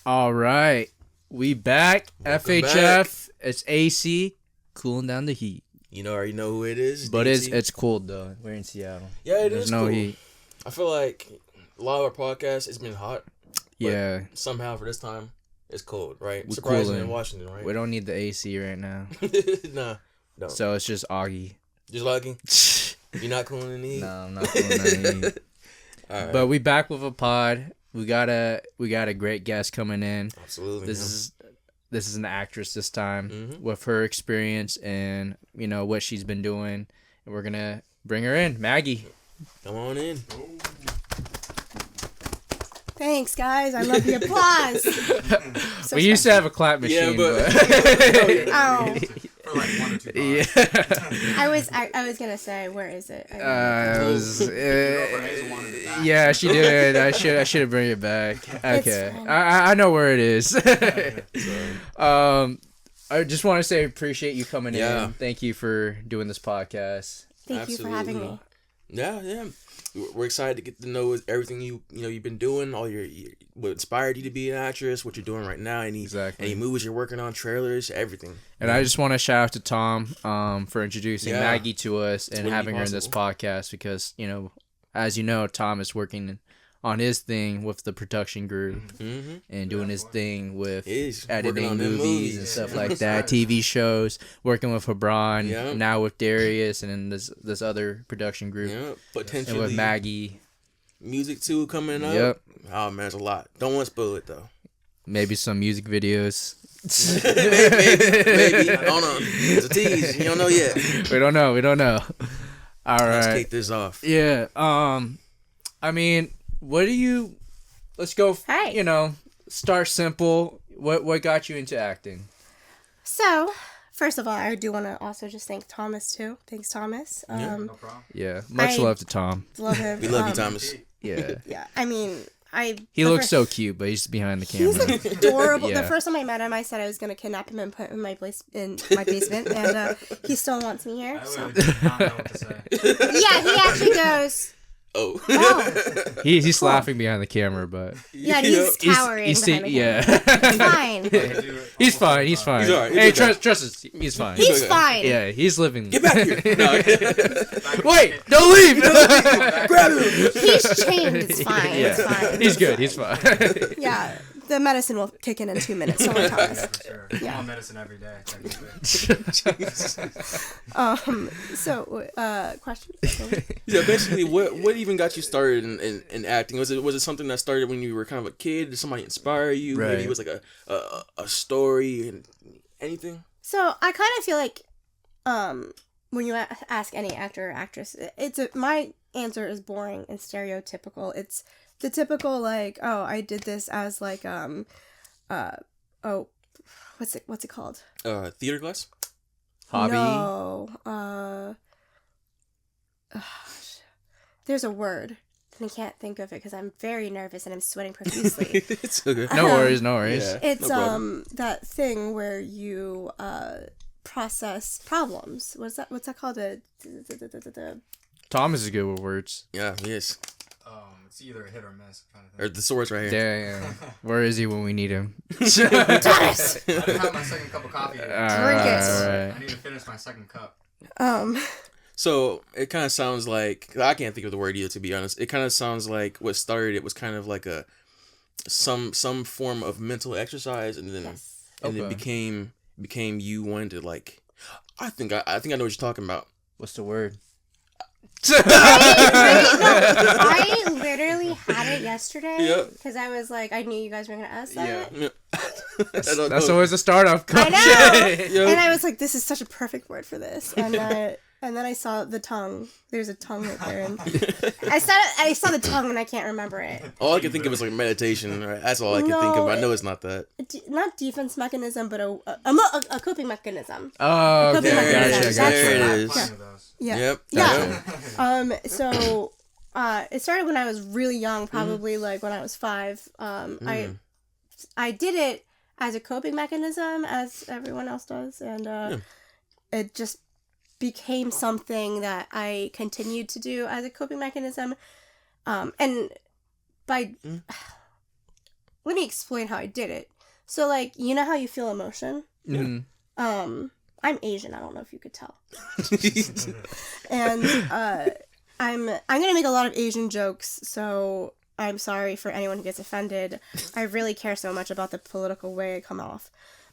All right. We back. Welcome FHF. back. It's AC. Cooling down the heat. You already know who it is. But DT. it's cold, though. We're in Seattle. Yeah, it There's is no cool. heat. I feel like a lot of our podcasts, it's been hot. Yeah. Somehow for this time, it's cold, right? We're Surprising cooling. in Washington, right? We don't need the AC right now. Nah, no. So it's just Augie. Just logging? You're not cooling in the heat? No, I'm not cooling down the heat. All right. But we back with a pod. We got a great guest coming in. Absolutely. This is an actress this time Mhm. with her experience and what she's been doing. And we're gonna bring her in, Maggie. Come on in. Thanks, guys. I love the applause. We used to have a clap machine, Yeah, but Oh, For like 1 or 2 pods. yeah. I was gonna say, where is it? It was, Hazel wanted it back. yeah, she did. I should have bring it back. Okay, fine. I know where it is. So, I just want to say appreciate you coming Yeah. in. Thank you for doing this podcast. Thank you for having me. yeah. We're excited to get to know everything you've been doing, all your what inspired you to be an actress, what you're doing right now, any movies you're working on, trailers, everything. And I just want to shout out to Tom for introducing Yeah. Maggie to us and wouldn't be having her in this podcast because, as you know, Tom is working on his thing with the production group Mm-hmm. and doing his thing with He's editing working on them movies and stuff like that, TV shows, working with Hebron, Yeah. now with Darius and then this other production group Yeah, and potentially with Maggie. music too coming up. Yep. Oh man, there's a lot. Don't want to spoil it though. Maybe some music videos. maybe. I don't know. It's a tease. You don't know yet. We don't know. All Let's right. kick this off. Yeah. I mean, let's go. Hey. Start simple. What got you into acting? So, first of all, I do want to also just thank Thomas too. Thanks, Thomas. No problem. Yeah. Much I- love to Tom. Love him. We love you, Thomas. Yeah. Yeah, I mean, He looks so cute, but he's behind the He's camera. adorable. Yeah. The first time I met him, I said I was gonna kidnap him and put him in my basement, and he still wants me here. I So. really did not know what to say. Yeah, he actually goes. Oh. Oh, He's laughing behind the camera, but yeah, he's cowering behind the camera. It's fine. I could do it. He's fine. He's fine. He's all right. Hey, He's okay. trust us. He's fine. He's okay. fine. Yeah, he's living. Get back here. No. Wait! Don't leave. Grab him. He's chained. It's fine. It's fine. He's good. He's fine. Yeah, the medicine will kick in 2 minutes. Don't worry, Thomas. For sure. Yeah. I'm on medicine every day. technically. So, question? Yeah, basically, what even got you started in acting? Was it something that started when you were kind of a kid? Did somebody inspire you? Right. Maybe it was like a story and anything. So, I kind of feel like, when you ask any actor or actress, my answer is boring and stereotypical. It's the typical, like, oh, I did this as, like, what's it called? Theater class. Hobby. No. There's a word, and I can't think of it because I'm very nervous and I'm sweating profusely. It's okay. No worries. No worries. Yeah. It's No problem. that thing where you process problems. What's that called? Tom is good with words. Yeah, yes. It's either a hit or miss kind of Or thing. the swords right here. Damn. Where is he when we need him? Thomas! I didn't have my second cup of coffee yet. Drink it. Alright. I need to finish my second cup. So it kind of sounds like I can't think of the word either. To be honest, it kind of sounds like what started it was kind of like some form of mental exercise, and then Yes. and it Okay. became you wanting to like. I think I know what you're talking about. What's the word? I literally had it yesterday Yeah. because I was like, I knew you guys were gonna ask that. Yeah. That's always a start off. I know. Yeah. And I was like, this is such a perfect word for this. And then I saw the tongue. There's a tongue right there. And I saw the tongue and I can't remember it. All I can think of is like meditation. Right? That's all I can think of. I know it's not that. Not defense mechanism, but a coping mechanism. Oh, okay. There it Gotcha. is. Gotcha. There it I have is. plenty of those. Yeah. Yep. Yeah. Gotcha. So it started when I was really young, probably like when I was 5. I did it as a coping mechanism, as everyone else does, and it just became something that I continued to do as a coping mechanism. And by let me explain how I did it. So, like, you know how you feel emotion? Mm-hmm. I'm Asian. I don't know if you could tell. And I'm gonna make a lot of Asian jokes, so I'm sorry for anyone who gets offended. I really care so much about the political way I come off.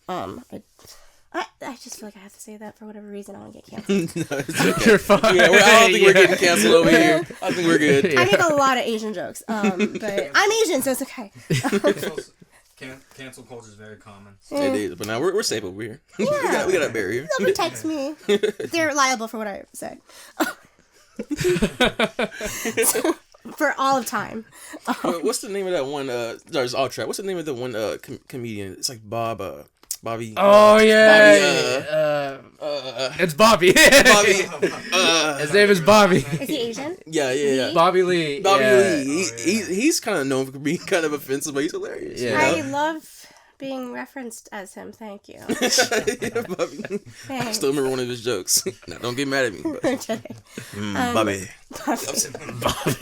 I just feel like I have to say that for whatever reason. I want to get canceled. No, it's okay. You're fine. Yeah, I don't think we're getting canceled over here. I think we're good. I make a lot of Asian jokes, but I'm Asian, so it's okay. Cancel culture is very common. It is, but now we're safe over here. Yeah. we got a barrier. They'll protect me. They're liable for what I said. For all of time. What's the name of that one? There's all track. What's the name of the one comedian? It's like Bobby. Oh yeah, it's Bobby. Bobby. His name is Bobby. Is he Asian? Yeah. Bobby Lee. Bobby yeah. Lee. He's kind of known for being kind of offensive, but he's hilarious. Yeah. I love being referenced as him. Thank you. Bobby. I Thanks. still remember one of his jokes. Now, don't get mad at me. But, I'm kidding. Bobby. Bobby.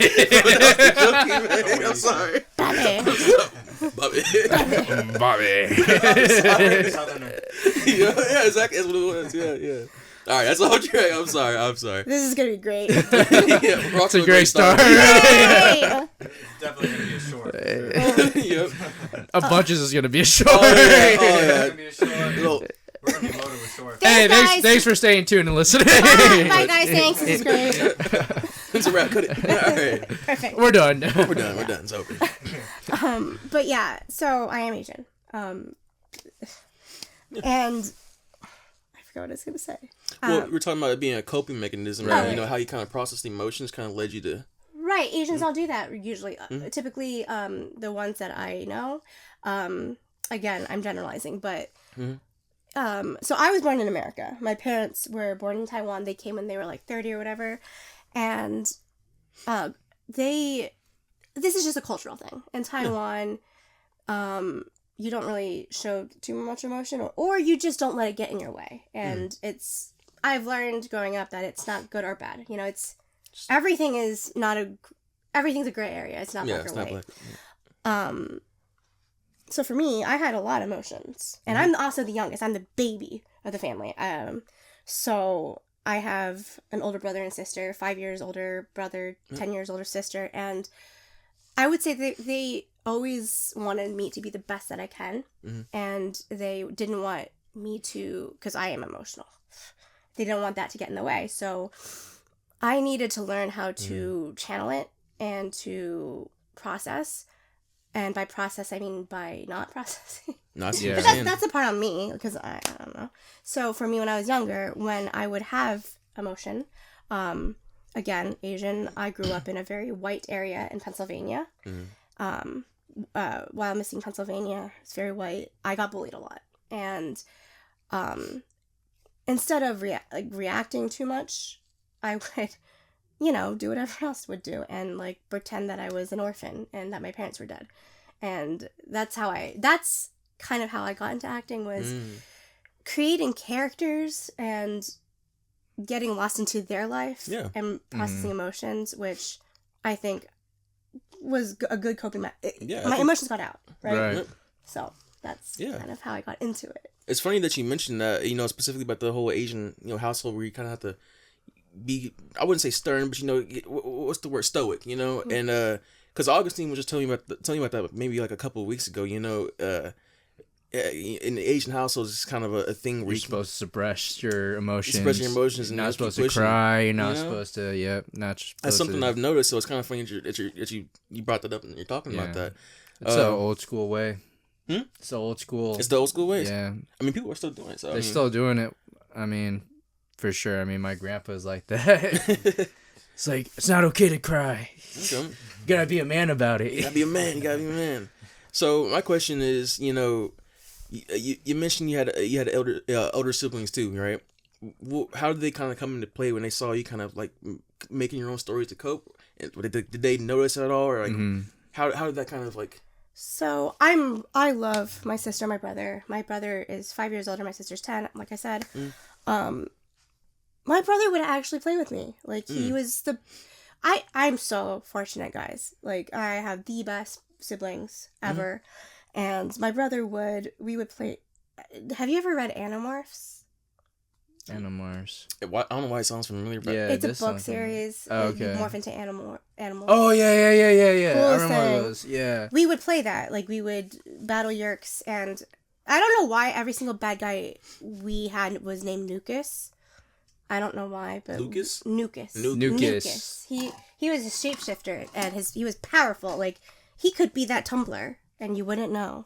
Joking, man. I'm sorry. Bobby. Yeah, exactly. That's what it was. Yeah. All right, that's all track. I'm sorry. This is gonna be great. Yeah, It's a great start. Yay! Definitely gonna be a short. Yep. A bunches is gonna be a short. Oh, yeah. It's gonna be a short. Little- We're gonna be loaded with short. Hey, Thanks, guys. thanks for staying tuned and listening. Bye, guys. Thanks. This is great. It's a wrap. Cut it. All right. Perfect. We're done. We're done. It's over. But yeah, so I am Asian. And I forgot what I was gonna say. Well, we were talking about it being a coping mechanism, Right. right? You know, how you kind of process the emotions kind of led you to... Right, Asians all do that usually. Typically, the ones that I know, again, I'm generalizing, but so I was born in America. My parents were born in Taiwan. They came when they were like 30 or whatever, and this is just a cultural thing in Taiwan. You don't really show too much emotion, or you just don't let it get in your way. And I've learned growing up that it's not good or bad. You know, everything's a gray area. It's not black or white. So for me, I had a lot of emotions, and I'm also the youngest. I'm the baby of the family. So I have an older brother and sister, 5 years older brother, 10 years older sister, and I would say they always wanted me to be the best that I can, and they didn't want me to, because I am emotional. They didn't want that to get in the way, so I needed to learn how to channel it and to process. And by process, I mean by not processing. But that's the part on me, because I don't know. So for me, when I was younger, when I would have emotion, again, Asian, I grew up in a very white area in Pennsylvania. While missing Pennsylvania, it's very white. I got bullied a lot. And instead of reacting too much, I would, do what everyone else would do and like pretend that I was an orphan and that my parents were dead. And that's kind of how I got into acting, was creating characters and getting lost into their life and processing emotions, which I think was a good coping my emotions got out, right? So that's kind of how I got into it. It's funny that you mentioned that, specifically about the whole Asian, household where you kind of have to be, I wouldn't say stern, but what's the word, stoic, and because Augustine was just telling you about that maybe like a couple of weeks ago, in the Asian households, it's kind of a thing where you're supposed to suppress your emotions. And you're not supposed to cry. You're not supposed to. That's something I've noticed. So it's kind of funny that you brought that up and you're talking about that. It's the old school way. It's the old school. It's the old school ways. Yeah. I mean, people are still doing it. So they're still doing it. I mean, for sure. I mean, my grandpa's like that. It's like, it's not okay to cry. Okay. You gotta be a man about it. You gotta be a man. So my question is, you mentioned you had older siblings too, right? How did they kind of come into play when they saw you kind of like making your own stories to cope? Did they notice it at all, or like how did that kind of like? So I love my sister, my brother. My brother is 5 years older. My sister's 10. Like I said, my brother would actually play with me. Like he was I'm so fortunate, guys. Like I have the best siblings ever. And my brother we would play. Have you ever read Animorphs? Animorphs. I don't know why it sounds familiar, but Yeah, It's a this book sounds series. Oh, You okay. morph into animals. Oh yeah. Cool I remember thing. those. Yeah. We would play that. Like, we would battle Yerks, and I don't know why every single bad guy we had was named Nucus. I don't know why, but Lucas? Nucus. Nucus. He was a shapeshifter, and he was powerful. Like, he could be that Tumblr, and you wouldn't know.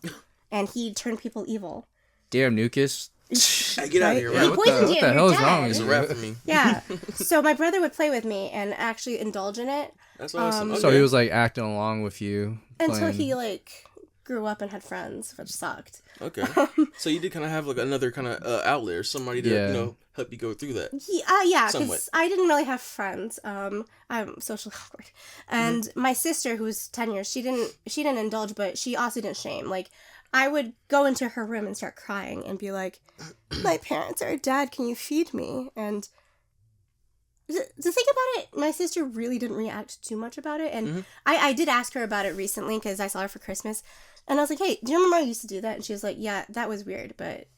And he turned people evil. Damn, Nucus. Hey, get out of here, He man. what poisoned the you. hell You're is wrong dead. with It's a you? wrap for me. Yeah. So my brother would play with me and actually indulge in it That's awesome. Okay. So he was like acting along with you. until playing. he like grew up and had friends, which sucked. Okay. So you did kind of have like another kind of outlet or somebody to Yeah. you know help you go through that. Yeah, Somewhat. because I didn't really have friends. I'm socially awkward, and my sister, who was 10 years, she didn't indulge, but she also didn't shame. Like, I would go into her room and start crying and be like, "My parents are dead. Can you feed me?" And the thing about it, my sister really didn't react too much about it, and I did ask her about it recently because I saw her for Christmas, and I was like, "Hey, do you remember I used to do that?" And she was like, "Yeah, that was weird, but."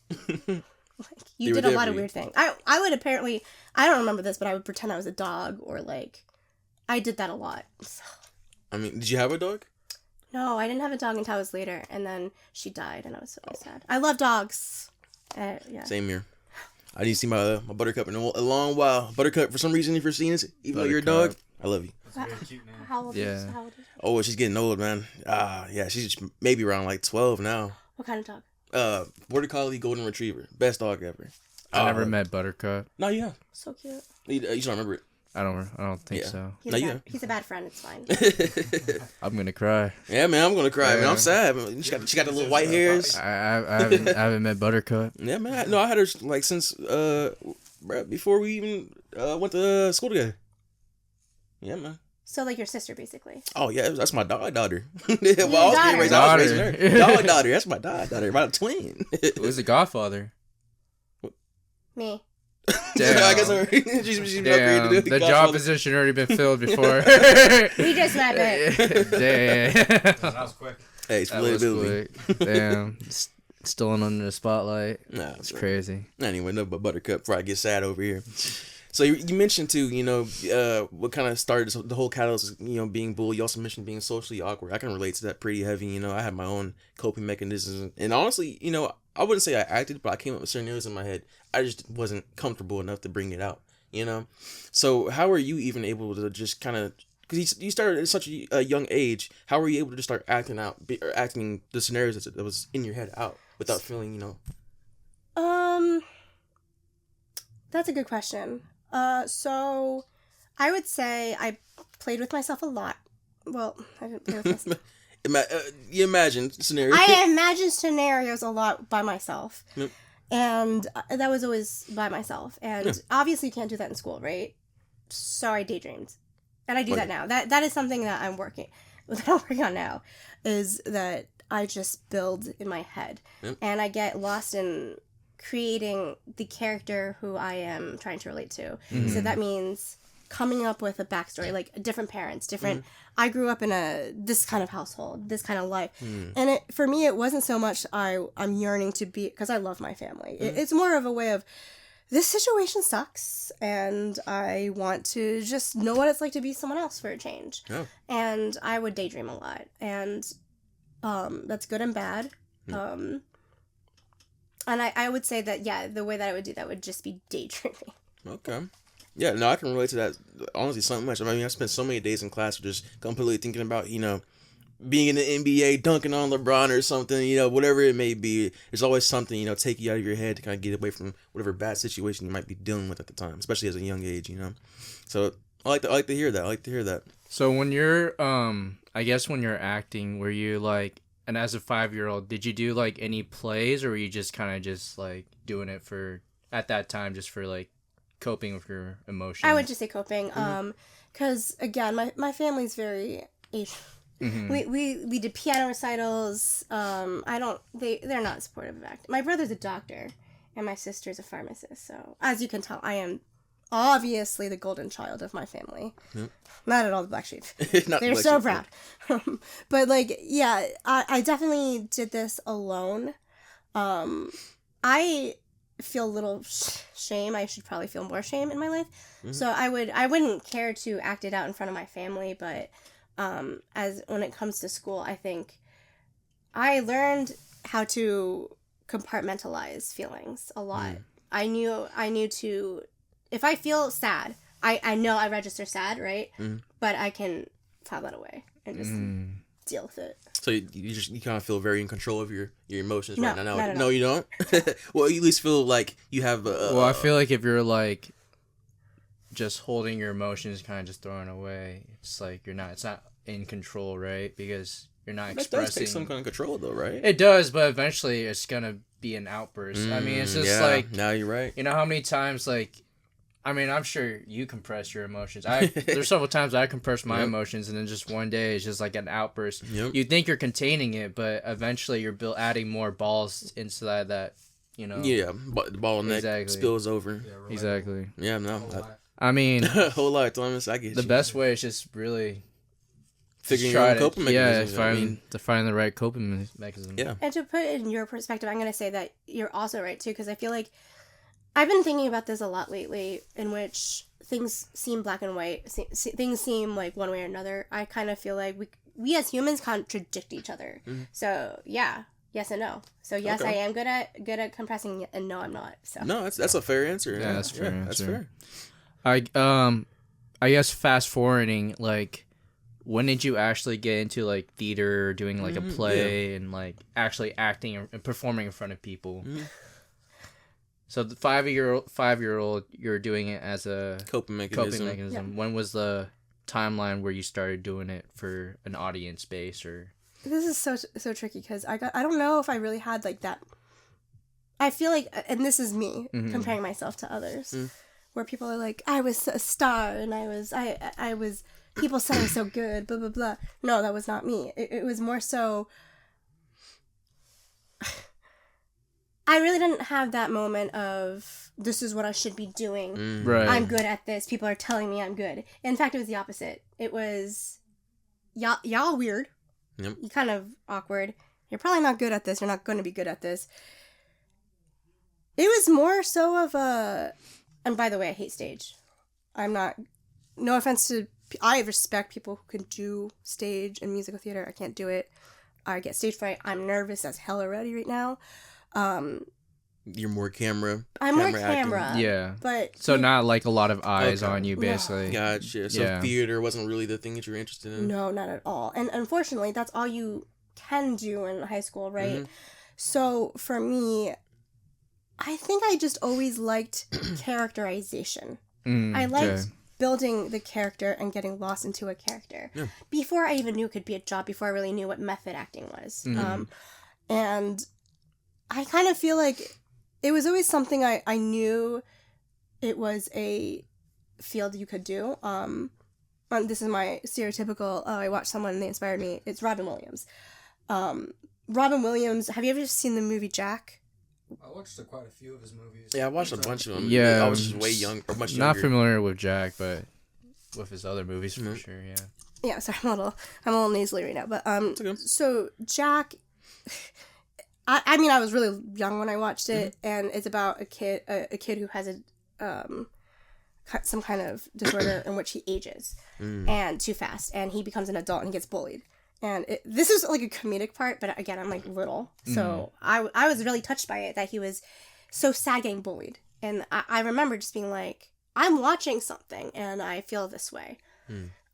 Like, you They did were a there lot for of you. weird things. I would apparently, I don't remember this, but I would pretend I was a dog, or like, I did that a lot. So. I mean, did you have a dog? No, I didn't have a dog until I was later, and then she died, and I was so sad. I love dogs. Yeah. Same here. I didn't see my Buttercup in a long while. Buttercup, for some reason, if you're seeing this, even though you're a dog, I love you. That's a very cute name. How old Yeah. is how old is she? Oh, she's getting old, man. Yeah, she's maybe around like 12 now. What kind of dog? Border Collie Golden Retriever, best dog ever. I never met Buttercup. No, you have. So cute. You just don't remember I don't think Yeah. so. He's a bad friend. It's fine. it. I'm gonna cry. Yeah, man, I'm gonna cry, man. Yeah. I'm sad. Man. She got the little white hairs. I haven't met Buttercup. Yeah, man. No, I had her like since before we even went to school together. Yeah, man. So, like, your sister, basically. Oh yeah, that's my dog daughter. Well, I was daughter. raising her. Daughter. Dog daughter. That's my dog daughter. My twin. Who's the Godfather? Me. Damn. I guess she's Damn, upgraded to the job Godfather. position already been filled before. We just met it. Damn. That was quick. Hey, it's That was relatability. quick. Damn. Still under the spotlight. Nah, It's crazy. Anyway, no, but Buttercup before I get sad over here. So you mentioned too, you know, what kind of started the whole catalyst, you know, being bullied. You also mentioned being socially awkward. I can relate to that pretty heavy. You know, I had my own coping mechanisms, and honestly, you know, I wouldn't say I acted, but I came up with scenarios in my head. I just wasn't comfortable enough to bring it out. You know, so how are you even able to just kind of? Because you started at such a young age. How were you able to just start acting out, or acting the scenarios that was in your head out without feeling, you know? That's a good question. So I would say I played with myself a lot. Well, I didn't play with myself. You imagine scenarios. I imagine scenarios a lot by myself. Yep. And that was always by myself. And obviously you can't do that in school, right? So I daydreamed. And I do that now. That is something that I'm working on now, is that I just build in my head. Yep. And I get lost in creating the character who I am trying to relate to. Mm-hmm. So that means coming up with a backstory, like different parents, different. I grew up in this kind of household, this kind of life, and for me, it wasn't so much I'm yearning to be, because I love my family. It's more of a way of, this situation sucks, and I want to just know what it's like to be someone else for a change. Yeah. And I would daydream a lot, and that's good and bad. And I would say that, yeah, the way that I would do that would just be daydreaming. Okay. Yeah, no, I can relate to that honestly so much. I mean, I spent so many days in class just completely thinking about, you know, being in the NBA, dunking on LeBron or something, you know, whatever it may be. There's always something, you know, take you out of your head to kind of get away from whatever bad situation you might be dealing with at the time, especially as a young age, you know. So I like to hear that. I like to hear that. So when you're, I guess when you're acting, were you like, and as a 5-year-old, did you do like any plays, or were you just kind of just like doing it for, at that time, just for like coping with your emotions? I would just say coping, because again, my family's very Asian. Mm-hmm. We did piano recitals. They're not supportive of acting. My brother's a doctor, and my sister's a pharmacist. So as you can tell, I am obviously the golden child of my family. Yep. Not at all the black sheep. Not They're the so black proud. But like, yeah, I definitely did this alone. I feel a little shame. I should probably feel more shame in my life. Mm-hmm. So I wouldn't care to act it out in front of my family, but as when it comes to school, I think I learned how to compartmentalize feelings a lot. I knew to, if I feel sad, I know I register sad, right? But I can file that away and just deal with it. So you kind of feel very in control of your emotions right now. Not at No, all. you don't. Well, you at least feel like you have. Well, I feel like if you're like just holding your emotions, kind of just throwing away, it's like you're not. It's not in control, right? Because you're not expressing. That does take some kind of control, though, right? It does, but eventually it's gonna be an outburst. I mean, it's just like. Now you're right. You know how many times like. I mean, I'm sure you compress your emotions. There's several times I compress my emotions, and then just one day it's just like an outburst. Yep. You think you're containing it, but eventually you're adding more balls inside that, you know. Yeah, but the bottleneck spills over. Yeah, Exactly. Yeah, no. I mean, whole lot, Thomas. I get the you. best way is just really figuring your own coping mechanism. Yeah, to find the right coping mechanism. Yeah. And to put it in your perspective, I'm going to say that you're also right, too, because I feel like I've been thinking about this a lot lately, in which things seem black and white. Things seem like one way or another. I kind of feel like we as humans contradict each other. So, yeah. Yes and no. So, yes, Okay. I am good at compressing, and no, I'm not. So No, that's a fair answer. Yeah, that's fair. That's fair. I guess fast forwarding, like, when did you actually get into like theater, or doing like a play, and like actually acting and performing in front of people? So the 5-year-old, you're doing it as a Coping mechanism. Yeah. When was the timeline where you started doing it for an audience base, or? this is so tricky because I don't know if I really had like that. I feel like, and this is me comparing myself to others, where people are like, I was a star, and I was people said I was so good, blah blah blah. No, that was not me. It was more so. I really didn't have that moment of, this is what I should be doing. Right. I'm good at this. People are telling me I'm good. In fact, it was the opposite. It was, y'all weird. Yep. You kind of awkward. You're probably not good at this. You're not going to be good at this. It was more so of a, and by the way, I hate stage. I'm not, no offense to, I respect people who can do stage and musical theater. I can't do it. I get stage fright. I'm nervous as hell already right now. You're more camera. I'm more acting. camera. Yeah. But So not like a lot of eyes Okay. on you, basically. Gotcha. So Yeah. theater wasn't really the thing that you were interested in? no, not at all. And unfortunately, that's all you can do in high school, right? So for me, I think I just always liked characterization. I liked building the character and getting lost into a character before I even knew it could be a job, before I really knew what method acting was. And I kind of feel like it was always something I knew it was a field you could do. This is my stereotypical, I watched someone and they inspired me. It's Robin Williams. Robin Williams, have you ever seen the movie Jack? I watched quite a few of his movies. Yeah, I watched a bunch of them. Yeah, I was just way young, or much younger. Not familiar with Jack, but with his other movies for sure. Yeah. Yeah, sorry, I'm a little nasally right now, but okay. So Jack, I mean, I was really young when I watched it, and it's about a kid who has some kind of disorder in which he ages and too fast, and he becomes an adult and he gets bullied. And this is like a comedic part, but again, I'm like little, so I was really touched by it that he was so sad getting bullied, and I remember just being like, I'm watching something and I feel this way.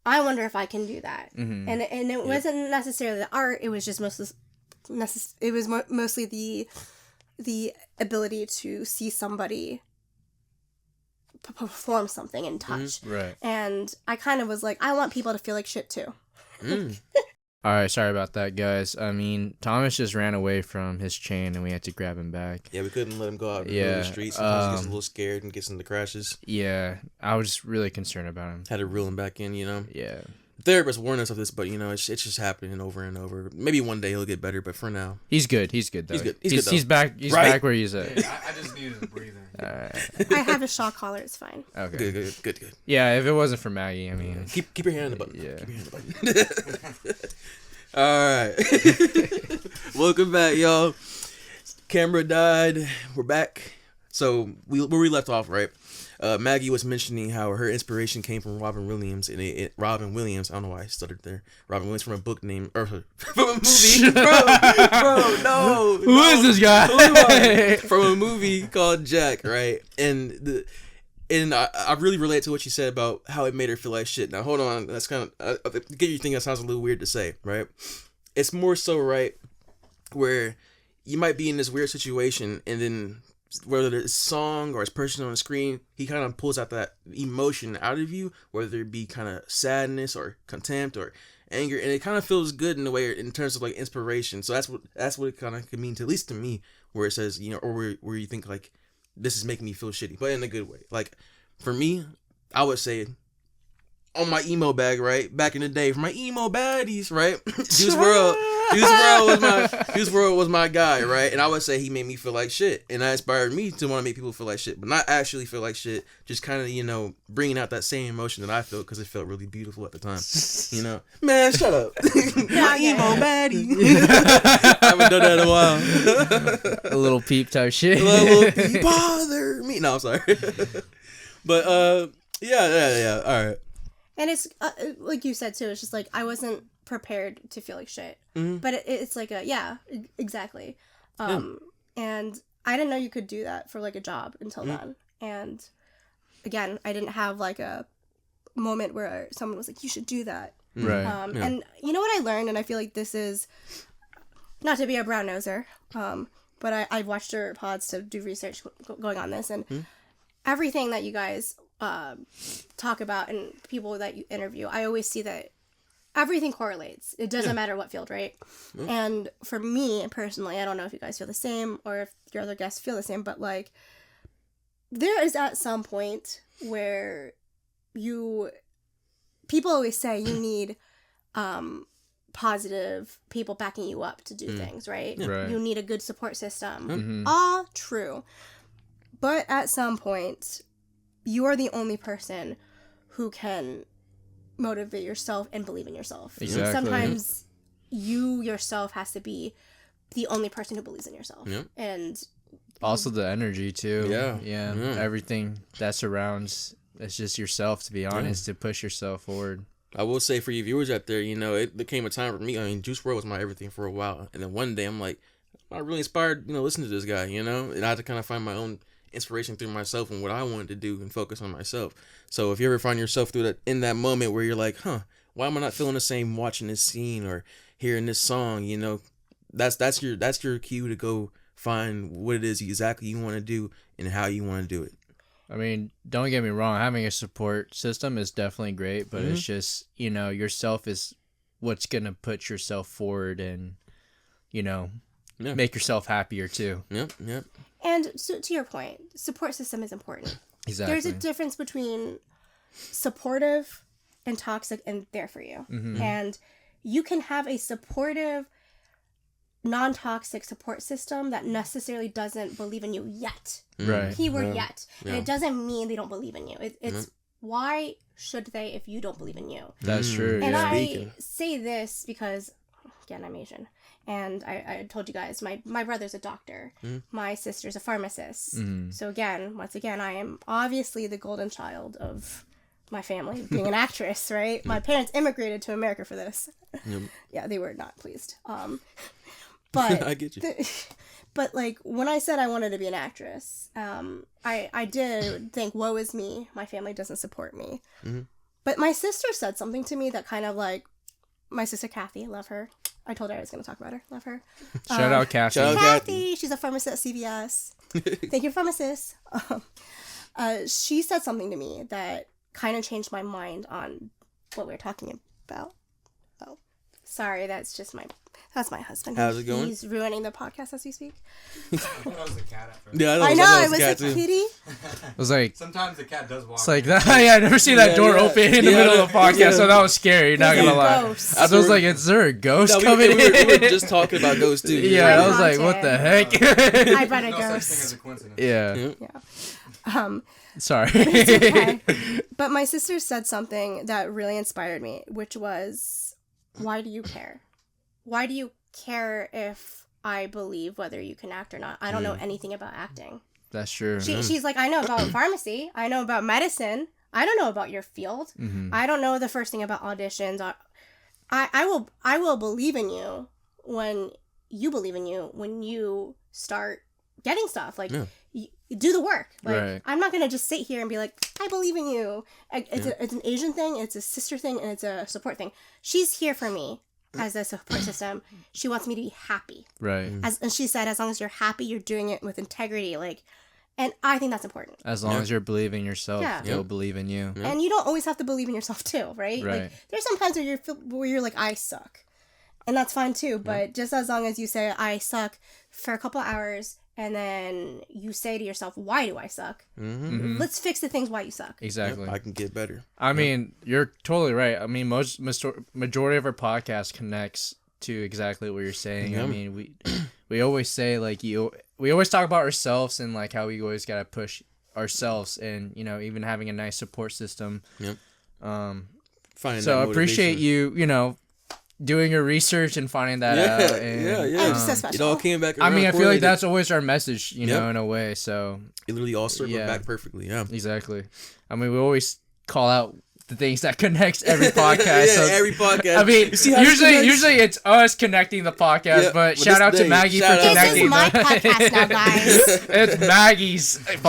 I wonder if I can do that. And it wasn't necessarily the art; it was just mostly the ability to see somebody perform something and touch. Right. And I kind of was like, I want people to feel like shit too. All right, sorry about that, guys. I mean, Thomas just ran away from his chain, and we had to grab him back. Yeah, we couldn't let him go out in the streets. Sometimes he gets a little scared and gets into crashes. Yeah, I was really concerned about him. Had to reel him back in, you know? Yeah. therapist warned us of this, but it's just happening over and over. Maybe one day he'll get better, but for now, he's good. He's good though. He's good. He's good, He's back. He's back where he's at. Yeah, I just needed a breather. I have a shock collar. It's fine. Okay. Good. Yeah, if it wasn't for Maggie, I mean, keep your hand on the button. Yeah. Keep your hand on the button. All right. Welcome back, y'all. Camera died. We're back. So where we left off, right? Maggie was mentioning how her inspiration came from Robin Williams, and Robin Williams. I don't know why I stuttered there. Robin Williams from a book named from a movie. bro, no. Who is this guy? From a movie called Jack, right? And I really relate to what she said about how it made her feel like shit. Now hold on, that's kind of I get you think that sounds a little weird to say, right? It's more so, right, where you might be in this weird situation, and then whether it's song or it's person on the screen, he kind of pulls out that emotion out of you, whether it be kind of sadness or contempt or anger, and it kind of feels good in a way in terms of like inspiration. So that's what it kind of could mean to, at least to me, where it says, or where you think like this is making me feel shitty, but in a good way. Like for me, I would say on my emo bag, right, back in the day, for my emo baddies, right, Juice WRLD was my guy, right, and I would say he made me feel like shit, and that inspired me to want to make people feel like shit, but not actually feel like shit, just kind of, bringing out that same emotion that I felt, because it felt really beautiful at the time, Man, shut up. My emo baddie. I haven't done that in a while. A little peep type shit. A little peep bother me. No, I'm sorry. But, yeah, all right. And it's like you said too. It's just like I wasn't prepared to feel like shit. Mm-hmm. But it's like exactly. And I didn't know you could do that for like a job until then. And again, I didn't have like a moment where someone was like, "You should do that." Right. And you know what I learned, and I feel like this is not to be a brown noser, but I've watched your pods to do research going on this, and everything that you guys talk about and people that you interview, I always see that everything correlates. It doesn't matter what field, right? And for me personally, I don't know if you guys feel the same or if your other guests feel the same, but like there is at some point where people always say you need positive people backing you up to do things, right? Right? You need a good support system. All true. But at some point, you are the only person who can motivate yourself and believe in yourself. Exactly. Sometimes you yourself has to be the only person who believes in yourself. Yeah. And also the energy too. Yeah. Everything that surrounds, it's just yourself, to be honest, to push yourself forward. I will say for you viewers out there, it became a time for me. I mean, Juice WRLD was my everything for a while. And then one day I'm like, I'm really inspired, listening to this guy, and I had to kind of find my own inspiration through myself and what I wanted to do and focus on myself. So if you ever find yourself in that moment where you're like, why am I not feeling the same watching this scene or hearing this song, that's your cue to go find what it is exactly you want to do and how you want to do it. I mean, don't get me wrong, having a support system is definitely great, but it's just, yourself is what's going to put yourself forward and, make yourself happier too. Yep. And so, to your point, support system is important. Exactly. There's a difference between supportive and toxic and there for you. Mm-hmm. And you can have a supportive, non-toxic support system that necessarily doesn't believe in you yet. Right. Keyword yet. Yeah. And it doesn't mean they don't believe in you. It's why should they if you don't believe in you? That's true. And I say this because, again, I'm Asian. And I told you guys, my brother's a doctor. My sister's a pharmacist. So once again, I am obviously the golden child of my family, being an actress, right? My parents immigrated to America for this. Yeah, they were not pleased. But I get you. But like when I said I wanted to be an actress, I did think, woe is me, my family doesn't support me. But my sister said something to me that kind of like, my sister Kathy, love her. I told her I was going to talk about her. Love her. Shout out Kathy. Kathy. She's a pharmacist at CVS. Thank you, pharmacist. She said something to me that kind of changed my mind on what we were talking about. Oh, sorry. That's just my That's my husband. How's it going? He's ruining the podcast as we speak. I thought that was the cat at first. Yeah, I know, it was cat a too. kitty. It was like, Sometimes the cat does walk. it's like in. that. Yeah, I never seen that door open in the middle of the podcast, yeah. so that was scary. Not He's gonna a lie. ghost. I was like, is there a ghost No, coming we in? were just talking about ghosts too. Yeah, I was like, Haunted. what the heck? I brought a No such thing as ghost. a coincidence. Yeah. Yeah. Sorry. It's okay. But my sister said something that really inspired me, which was, why do you care? Why do you care if I believe whether you can act or not? I don't know anything about acting. That's true. She's like, I know about pharmacy. I know about medicine. I don't know about your field. I don't know the first thing about auditions. I will believe in you when you believe in you, when you start getting stuff. Like, you do the work. Like, Right. I'm not going to just sit here and be like, I believe in you. It's an Asian thing, it's a sister thing, and it's a support thing. She's here for me as a support system. She wants me to be happy. Right. And she said, as long as you're happy, you're doing it with integrity. Like, and I think that's important. As long as you're believing in yourself, Yeah. they'll believe in you. And you don't always have to believe in yourself too, right? Right. Like, there's sometimes where you're like, I suck. And that's fine too. But just as long as you say, I suck for a couple hours, and then you say to yourself, why do I suck? Let's fix the things why you suck. Exactly. I can get better. I mean, you're totally right. I mean, majority of our podcast connects to exactly what you're saying. Yeah. I mean, we always say, like, we always talk about ourselves and like how we always gotta push ourselves, and even having a nice support system. Yep. So Finding that I appreciate motivation. you doing your research and finding that out. And, yeah. I'm so special. It all came back I around. mean, I feel like correlated. that's always our message, in Yep. a way. So It literally all circled Yeah. back perfectly. Yeah. exactly. I mean, we always call out the things that connects every podcast. Yeah, so, every podcast. I mean, You see how this connects? usually it's us connecting the podcast, Yeah, but but shout out to this day, Maggie for shout out. This connecting. is my the- podcast now, guys. It's Maggie's podcast.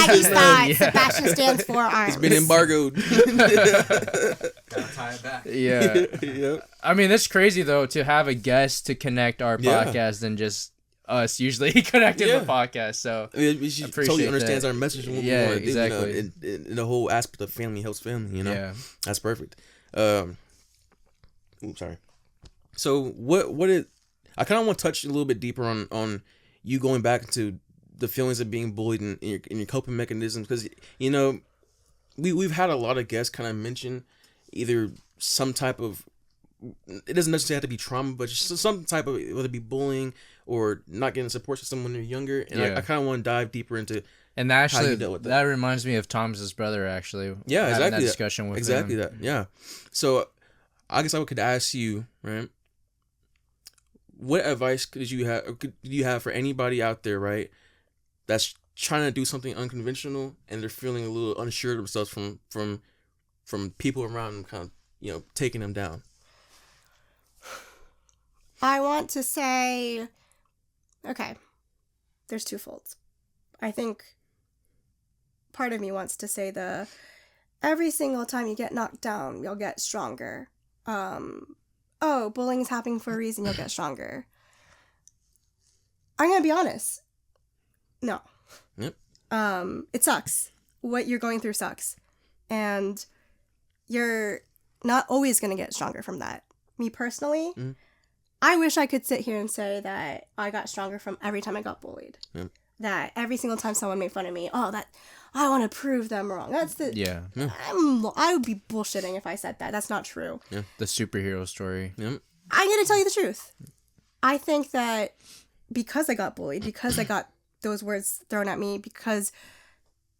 Maggie's Yeah. thoughts. Yeah. Sebastian stands for arms. It's been embargoed. Gotta tie it back. Yeah. Yep. I mean, it's crazy though to have a guest to connect our Yeah. podcast than just us usually connecting Yeah. the podcast. So I mean, she Appreciate totally understands that. our message and what Yeah, we want to exactly. do. In the whole aspect of family helps family. yeah. That's perfect. Oops, sorry. So what is? I kind of want to touch a little bit deeper on you going back to the feelings of being bullied and your coping mechanisms, because we've had a lot of guests kind of mention either some type of, it doesn't necessarily have to be trauma, but just some type of, whether it be bullying or not getting a support system when they're younger. And Yeah. I kind of want to dive deeper into And how actually, you dealt with that reminds me of Thomas's brother. Actually, Yeah, having exactly that that. discussion with exactly him. that. Yeah. So I guess I could ask you, right? What advice could you have for anybody out there, right, that's trying to do something unconventional and they're feeling a little unsure of themselves from people around them, kind of taking them down? I want to say, okay, there's two folds. I think part of me wants to say every single time you get knocked down, you'll get stronger. Bullying is happening for a reason, you'll get stronger. I'm going to be honest. No. Yep. It sucks. What you're going through sucks. And you're not always going to get stronger from that. Me personally, I wish I could sit here and say that I got stronger from every time I got bullied. Yep. That every single time someone made fun of me, I want to prove them wrong. That's the... Yeah, I would be bullshitting if I said that. That's not true. the superhero story. Yep. I'm going to tell you the truth. I think that because I got bullied, because I got those words thrown at me, because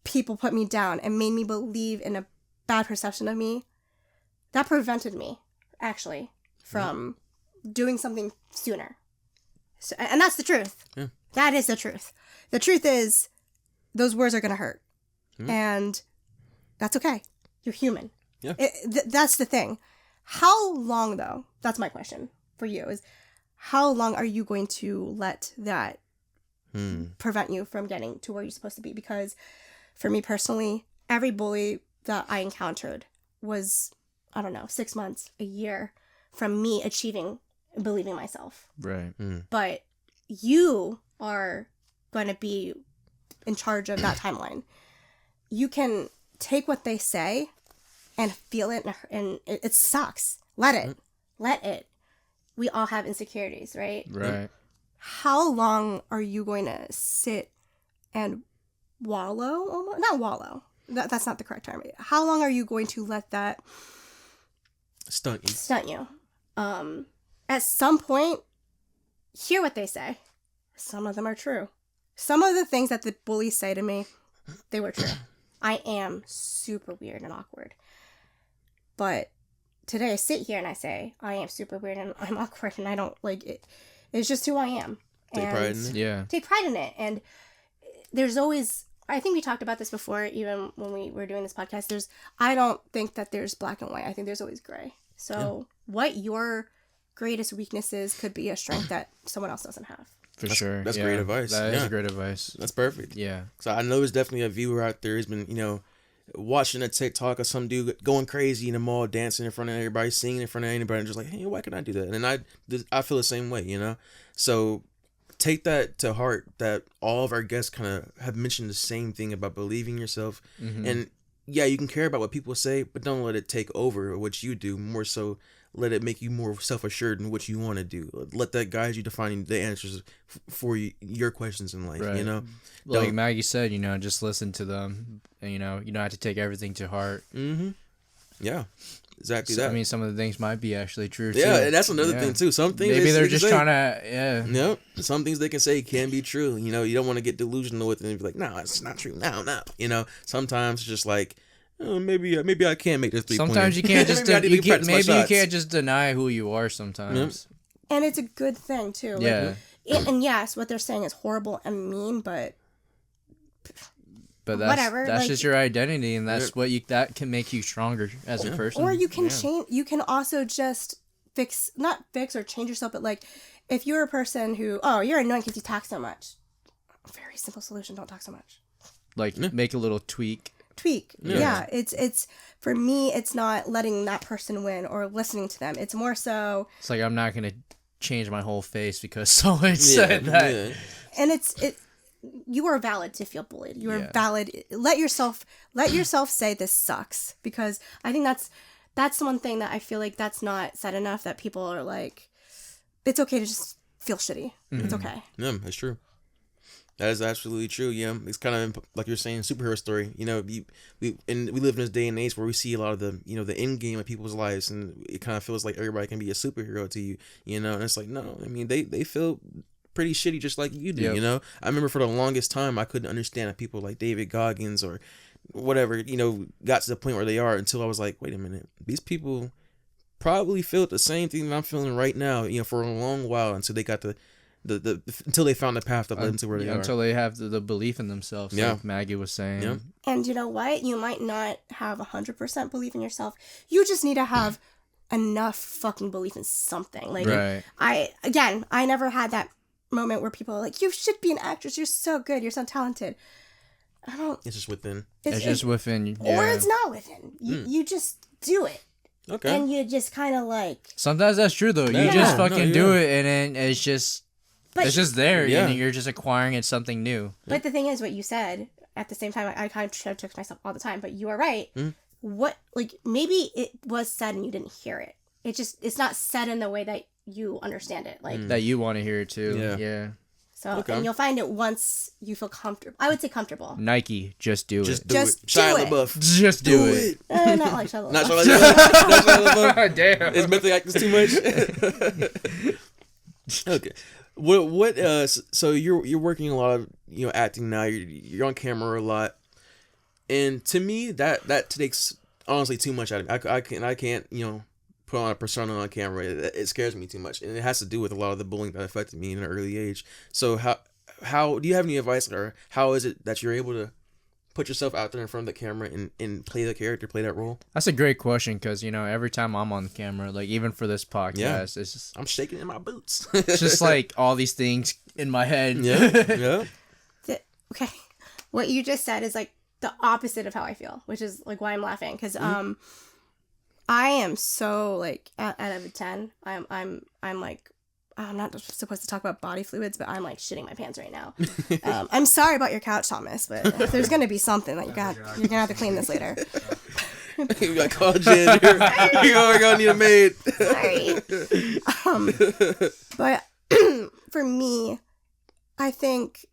people put me down and made me believe in a bad perception of me, that prevented me, actually, from doing something sooner. So, and that's the truth. Yeah. That is the truth. The truth is, those words are going to hurt. And that's okay. You're human. Yeah. That's the thing. How long, though, that's my question for you, is how long are you going to let that prevent you from getting to where you're supposed to be? Because for me personally, every bully that I encountered was, 6 months, a year from me achieving and believing myself. Right. But you are going to be in charge of that timeline. You can take what they say and feel it, and it sucks. Let it. we all have insecurities, right? Right. How long are you going to sit and wallow? Not wallow. That's not the correct term. How long are you going to let that stunt you? At some point, hear what they say. Some of them are true. Some of the things that the bullies say to me, they were true. I am super weird and awkward. But today I sit here and I say, I am super weird and I'm awkward and I don't like it. It's just who I am. Take pride in it. Yeah. Take pride in it. And there's always, I think we talked about this before, even when we were doing this podcast, I don't think that there's black and white. I think there's always gray. So what your greatest weaknesses could be a strength that someone else doesn't have. Sure. That's great advice. That is great advice. That's perfect. Yeah. So I know there's definitely a viewer out there who's been, watching a TikTok of some dude going crazy in the mall, dancing in front of everybody, singing in front of anybody, and just like, hey, why can I do that? And I feel the same way, So take that to heart, that all of our guests kind of have mentioned the same thing about believing yourself. Mm-hmm. And yeah, you can care about what people say, but don't let it take over what you do. More so, let it make you more self-assured in what you want to do. Let that guide you to finding the answers for your questions in life, right. Like Maggie said, just listen to them. And, you don't have to take everything to heart. Mm-hmm. Yeah, exactly that. I mean, some of the things might be actually true, too. Yeah, and that's another thing, too. Some things... Maybe they're just trying to... Yeah. Yep. Some things they can say can be true. You don't want to get delusional with it and be like, no, it's not true. No. Sometimes it's just like... Oh, maybe I can't make this 3-pointer. Sometimes you can't just you can't just deny who you are sometimes. And it's a good thing too. Yeah. And yes, what they're saying is horrible and mean, but that's whatever. That's just your identity, and that's that can make you stronger as a person. Or you can change. You can also just not fix or change yourself, but like if you're a person who you're annoying because you talk so much. Very simple solution: don't talk so much. Like make a little tweak. Yeah. It's for me, it's not letting that person win or listening to them. It's more so it's like I'm not gonna change my whole face because someone said that. And you are valid to feel bullied. You are valid. Let yourself say this sucks, because I think that's one thing that I feel like that's not said enough, that people are like, it's okay to just feel shitty. Mm-hmm. It's okay. Yeah, that's true. That is absolutely true. Yeah, it's kind of like you're saying, superhero story. We live in this day and age where we see a lot of the the end game of people's lives, and it kind of feels like everybody can be a superhero to you. And it's like, no, I mean they feel pretty shitty just like you do. Yep. I remember for the longest time I couldn't understand that people like David Goggins or whatever got to the point where they are, until I was like, wait a minute, these people probably felt the same thing that I'm feeling right now. For a long while, until they got until they found the path that led them to where they are. Until they have the belief in themselves, like Maggie was saying. Yeah. And you know what? You might not have 100% belief in yourself. You just need to have enough fucking belief in something. Like, right. I never had that moment where people are like, you should be an actress. You're so good. You're so talented. I don't... It's just within. It's just within. Yeah. Or it's not within. You just do it. Okay. And you just kind of like... Sometimes that's true, though. You just fucking do it, and then it's just... it's just there, and you're just acquiring it something new. But the thing is, what you said, at the same time, I kind of try to trick myself all the time, but you are right. Mm. Maybe it was said and you didn't hear it. It's not said in the way that you understand it. That you want to hear it too. Yeah. So, and you'll find it once you feel comfortable. I would say comfortable. Nike, just do it. Just do it. Shia LaBeouf. Just do it. Not like Shia LaBeouf. Not Shia LaBeouf. Damn. Is method acting too much? Okay. What so you're working a lot of acting now. You're on camera a lot, and to me that takes honestly too much out of me. I can't put on a persona on camera. It scares me too much, and it has to do with a lot of the bullying that affected me in an early age. So how do you have any advice, or how is it that you're able to put yourself out there in front of the camera and play the character, play that role? That's a great question, because every time I'm on the camera, like even for this podcast, it's just I'm shaking in my boots. It's just like all these things in my head. Yeah. Okay, what you just said is like the opposite of how I feel, which is like why I'm laughing, because I am so like out of a 10. I'm like, I'm not supposed to talk about body fluids, but I'm like shitting my pants right now. I'm sorry about your couch, Thomas, but there's gonna be something that you're gonna have to clean this later. You got called Jen. You're gonna need a maid. Sorry. But for me, I think,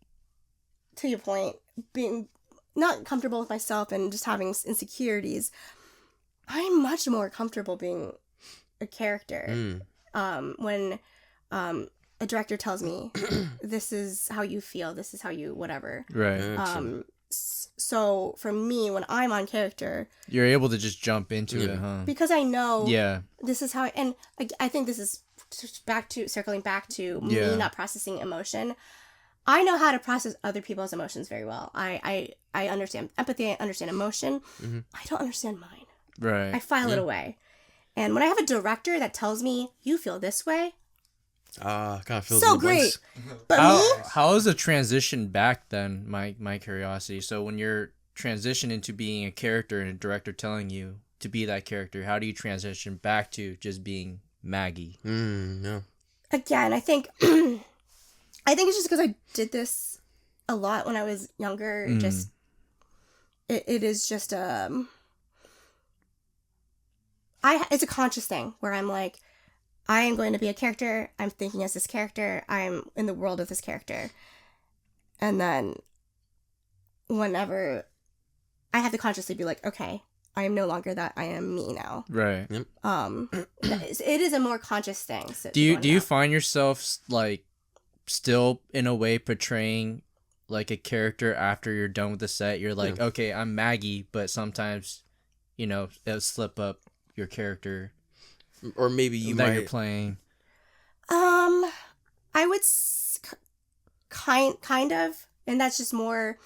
to your point, being not comfortable with myself and just having insecurities, I'm much more comfortable being a character. When a director tells me, this is how you feel, this is how you whatever. Right. So for me, when I'm on character, you're able to just jump into it, huh? because I know Yeah. this is how, and I think this is circling back to me not processing emotion. I know how to process other people's emotions very well. I understand empathy, I understand emotion. I don't understand mine. Right. I file it away. And when I have a director that tells me, you feel this way, kind of feels so great. But how is the transition back then? My curiosity. So when you're transitioning into being a character and a director telling you to be that character, how do you transition back to just being Maggie? Yeah. Again, I think it's just because I did this a lot when I was younger. It is just it's a conscious thing where I'm like, I am going to be a character. I'm thinking as this character. I'm in the world of this character. And then whenever I have to consciously be like, okay, I am no longer that. I am me now. Right. Yep. It is a more conscious thing. So do you find yourself like still in a way portraying like a character after you're done with the set? You're like, okay, I'm Maggie, but sometimes, it'll slip up your character. Or maybe you're playing. I would kind of, and that's just more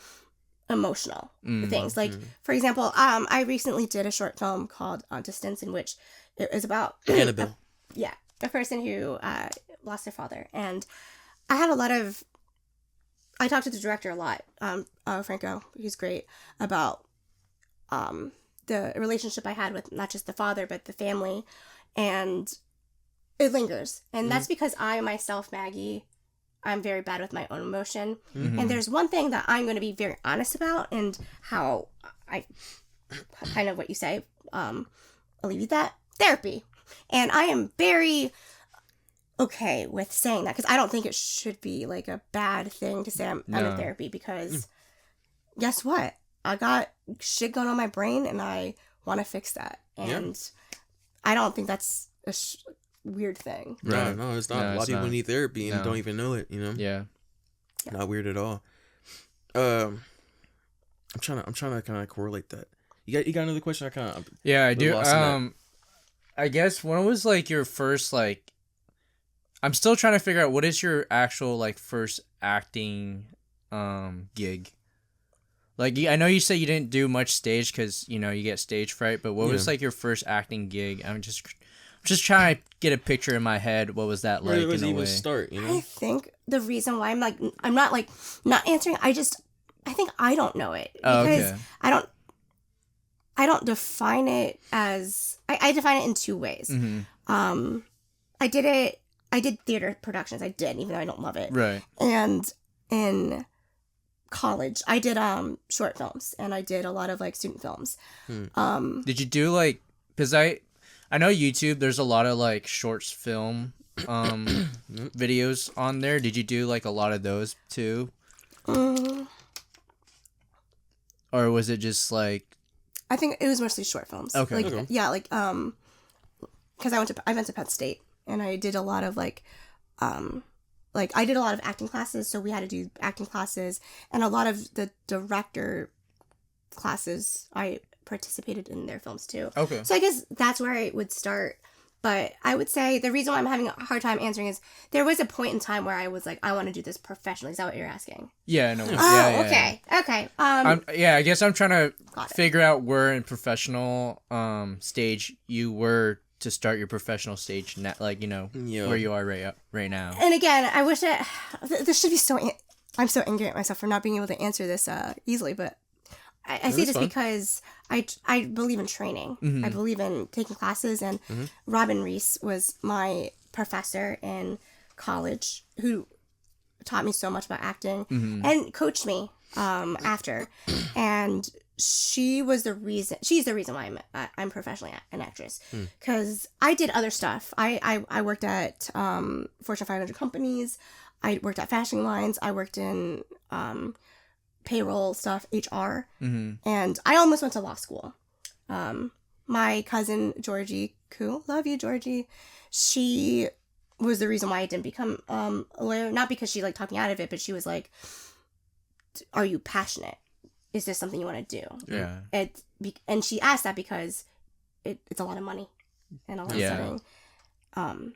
emotional things. Like for example, I recently did a short film called Distance, in which it was about Annabelle. A person who lost their father, and I talked to the director a lot, Franco. He's great about the relationship I had with not just the father but the family. And it lingers. And that's because I myself, Maggie, I'm very bad with my own emotion. And there's one thing that I'm going to be very honest about, and how I kind of what you say, I'll leave you that. Therapy. And I am very okay with saying that, because I don't think it should be like a bad thing to say I'm in therapy, because guess what? I got shit going on my brain and I want to fix that. And I don't think that's a weird thing. Right. No, it's not. A lot of people need therapy and don't even know it, Yeah. Not weird at all. I'm trying to kind of correlate that. You got another question? I do. I guess when was like your first like, I'm still trying to figure out what is your actual like first acting gig. Like, I know you said you didn't do much stage because, you get stage fright, but what was, like, your first acting gig? I'm just trying to get a picture in my head. What was that like, in a way? Start, I think the reason why I'm not answering, I think I don't know it. Because I don't define it as, I define it in two ways. I did theater productions. I did, even though I don't love it. Right. And in college I did short films, and I did a lot of like student films. Did you do like, because I know YouTube, there's a lot of like shorts film videos on there. Did you do like a lot of those too? Or was it just like, I think it was mostly short films. Okay. Because I went to Penn State, and I did a lot of I did a lot of acting classes, so we had to do acting classes, and a lot of the director classes, I participated in their films too. Okay. So I guess that's where I would start. But I would say the reason why I'm having a hard time answering is there was a point in time where I was like, I want to do this professionally. Is that what you're asking? Yeah, no. Okay. I guess I'm trying to figure out where in professional stage you were to start your professional stage, where you are right now. And again, I wish this should be I'm so angry at myself for not being able to answer this easily, but I say this because I believe in training. I believe in taking classes, and Robin Reese was my professor in college who taught me so much about acting and coached me after. And and she's the reason why I'm professionally an actress, because I did other stuff. I worked at Fortune 500 companies. I worked at fashion lines. I worked in payroll stuff, HR, and I almost went to law school. My cousin Georgie, cool, love you, Georgie. She was the reason why I didn't become a lawyer. Not because she like talked me out of it, but she was like, "Are you passionate? Is this something you want to do?" Yeah. And she asked that because it's a lot of money, and all of a sudden,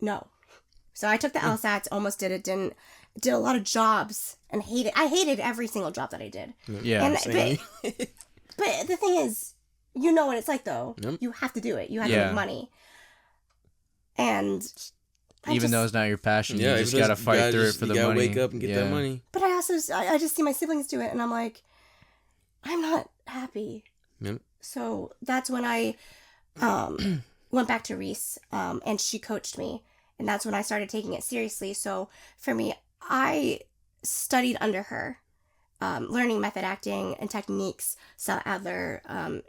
no. So I took the LSATs, almost did it, did a lot of jobs, and I hated every single job that I did. Yeah. But the thing is, you know what it's like, though. Yep. You have to do it. You have to make money. And even though it's not your passion, you just gotta fight through it for the money. You gotta wake up and get that money. But I just see my siblings do it, and I'm like, I'm not happy. Yep. So that's when I went back to Reese, and she coached me. And that's when I started taking it seriously. So for me, I studied under her, learning method acting and techniques, Stella Adler,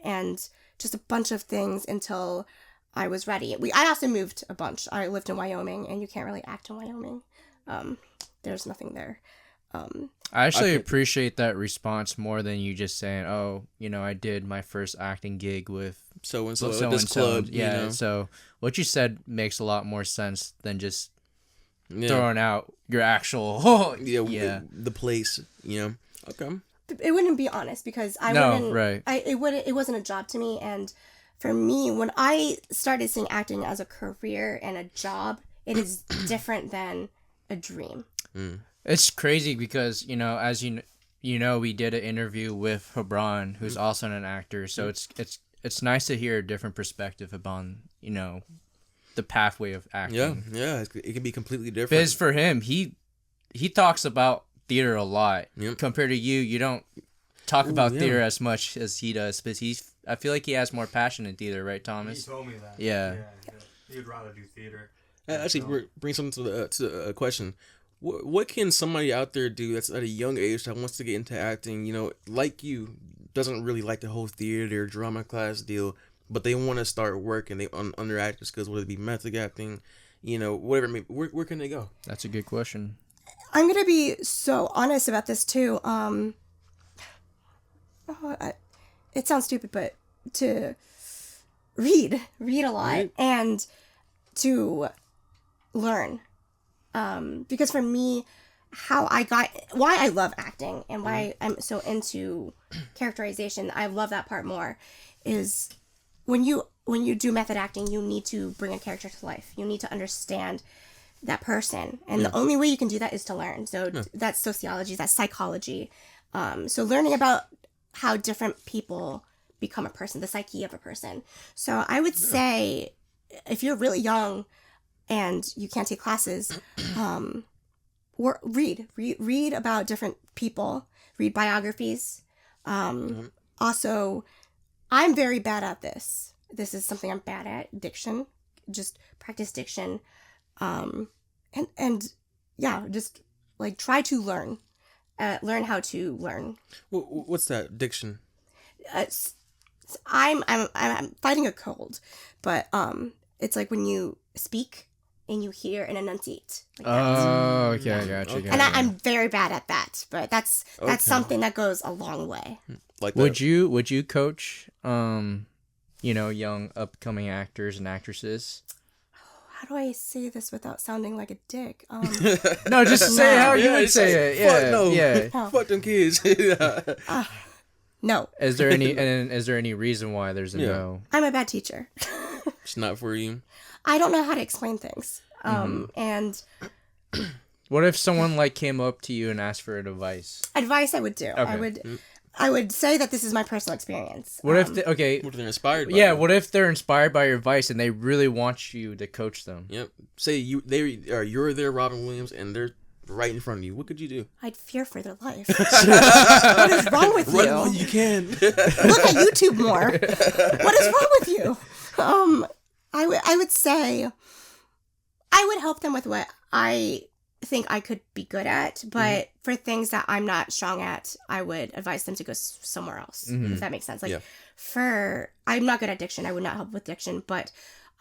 and just a bunch of things until I was ready. I also moved a bunch. I lived in Wyoming, and you can't really act in Wyoming. There's nothing there. I actually appreciate that response more than you just saying, "Oh, I did my first acting gig with so and so this club." Yeah, so what you said makes a lot more sense than just throwing out your actual the place. Okay. It wouldn't be honest because it wasn't a job to me, and for me, when I started seeing acting as a career and a job, it is different than a dream. It's crazy because, as you know, we did an interview with Hebron, who's also an actor. So it's nice to hear a different perspective about, the pathway of acting. Yeah, it can be completely different. Because for him, he talks about theater a lot. Yep. Compared to you, you don't talk about theater as much as he does. But I feel like he has more passion in theater, right, Thomas? He told me that. Yeah. He would rather do theater. Actually, bring something to a question. What can somebody out there do that's at a young age that wants to get into acting, like you, doesn't really like the whole theater or drama class deal, but they want to start working, they under acting skills, whether it be method acting, whatever, where can they go? That's a good question. I'm going to be so honest about this, too. It sounds stupid, but to read a lot and to learn. Because for me, why I love acting and why I'm so into characterization, I love that part more, is when you do method acting, you need to bring a character to life. You need to understand that person. And the only way you can do that is to learn. So that's sociology, that's psychology. So learning about how different people become a person, the psyche of a person. So I would say if you're really young and you can't take classes, read about different people, read biographies. Also, I'm very bad at this. This is something I'm bad at, diction. Just practice diction. Just like try to learn how to learn. What's that, diction? I'm fighting a cold, but it's like when you speak and you hear and enunciate. Like oh, okay, I got you. And I'm very bad at that, but that's something that goes a long way. Like would you coach, young upcoming actors and actresses? How do I say this without sounding like a dick? No, just say how you would say it. Fuck them kids. No. Is there any reason why there's a no? I'm a bad teacher. It's not for you. I don't know how to explain things. And what if someone came up to you and asked for advice? Advice I would do. Okay. I would say that this is my personal experience. What if what if they're inspired by what if they're inspired by your advice and they really want you to coach them? Yep. Say you're there, Robin Williams, and they're right in front of you. What could you do? I'd fear for their life. What is wrong with you? Run while you can. Look at YouTube more. What is wrong with you? I would say I would help them with what I think I could be good at, but for things that I'm not strong at, I would advise them to go somewhere else, if that makes sense. Like, I'm not good at diction. I would not help with diction, but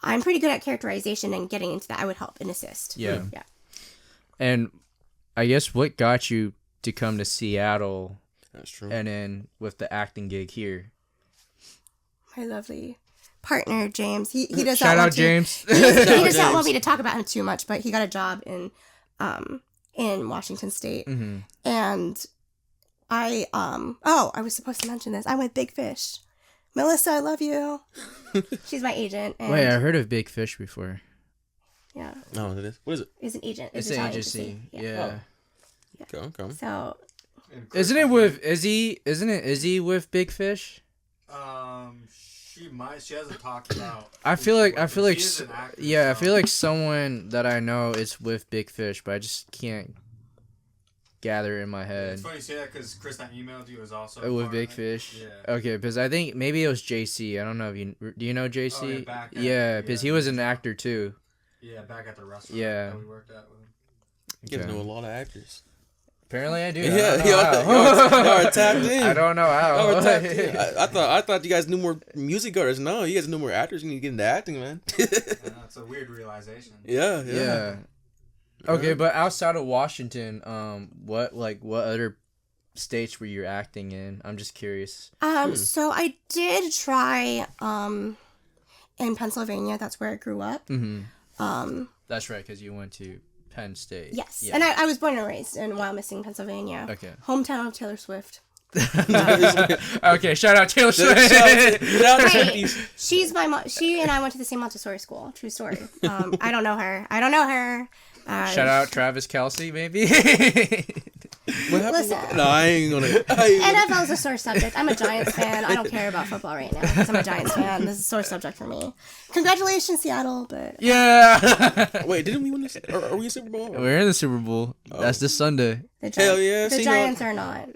I'm pretty good at characterization, and getting into that, I would help and assist. Yeah. Yeah. And I guess what got you to come to Seattle? That's true. And then with the acting gig here. My lovely partner, James. He does Shout not out want James. To, he does not want me to talk about him too much, but he got a job in Washington State. And I was supposed to mention this. I'm with Big Fish. Melissa, I love you. She's my agent. And Wait, I heard of Big Fish before. Yeah. No, it is. What is it? It's an agent. It's an agency. Yeah. Okay. So Isn't it with Izzy? Isn't it Izzy with Big Fish? She might. She hasn't talked about. I feel like she is an actor, I so- feel like someone that I know is with Big Fish, but I just can't gather in my head. It's funny you say that because Chris that emailed you is also With part Big of it. Fish. Yeah. Okay, because I think maybe it was JC. I don't know if you do. You know JC? back at- Yeah, because he was an actor too. Yeah, back at the restaurant Yeah. that we worked at with him. You guys know a lot of actors. Apparently I do. Yeah, y'all tapped in. I don't know how. Y'all tapped in. I thought you guys knew more music artists. No, you guys knew more actors. You need to get into acting, man. It's a weird realization. Yeah. Okay, but outside of Washington, what other states were you acting in? I'm just curious. So I did try in Pennsylvania. That's where I grew up. That's right, because you went to Penn State. Yes. Yeah. And I was born and raised in Wyomissing, Pennsylvania. Okay. Hometown of Taylor Swift. Okay, shout out Taylor Swift. Hey, she's my mom. She and I went to the same Montessori school. True story. I don't know her. Shout out Travis Kelce, maybe. What happened? Listen. No, I ain't gonna. NFL is a sore subject. I'm a Giants fan. I don't care about football right now because I'm a Giants fan. This is a sore subject for me. Congratulations, Seattle, but Yeah. Wait, didn't we win this? Are we in Super Bowl? We're in the Super Bowl. That's this Sunday. Hell yeah, the see, Giants are not,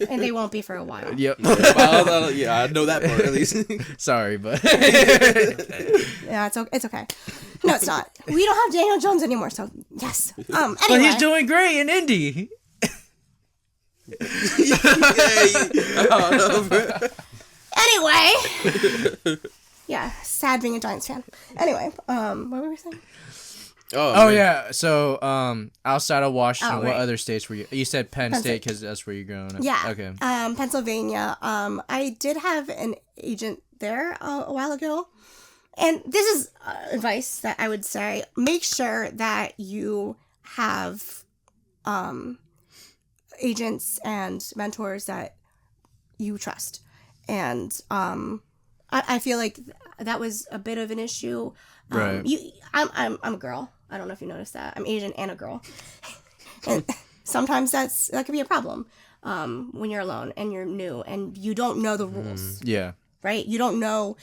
and they won't be for a while. Yep. Yeah, I know that part at least. Sorry, but Yeah, it's okay. No, it's not. We don't have Daniel Jones anymore, so yes. Anyway. but he's doing great in Indy. Anyway. Yeah, sad being a Giants fan. Anyway, what were we saying? Oh man. Yeah. So, outside of Washington, right. what other states were you? You said Penn State because that's where you're growing up. Yeah. Okay. Pennsylvania. I did have an agent there a while ago. And this is advice that I would say. Make sure that you have agents and mentors that you trust. And I feel like that was a bit of an issue. Right. I'm a girl. I don't know if you noticed that. I'm Asian and a girl. And sometimes that could be a problem when you're alone and you're new and you don't know the rules. Yeah. Right? You don't know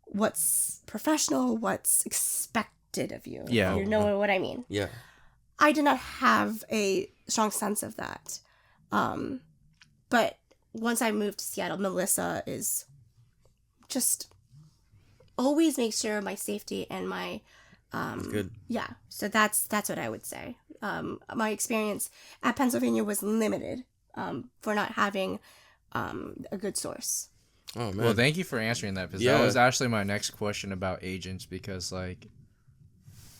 what's professional, what's expected of you. Yeah. You know what I mean? Yeah. I did not have a strong sense of that. But once I moved to Seattle, Melissa is just always makes sure of my safety and my Good. yeah. So that's what I would say. My experience at Pennsylvania was limited for not having a good source. Oh man. Well, thank you for answering that because that was actually my next question about agents because like,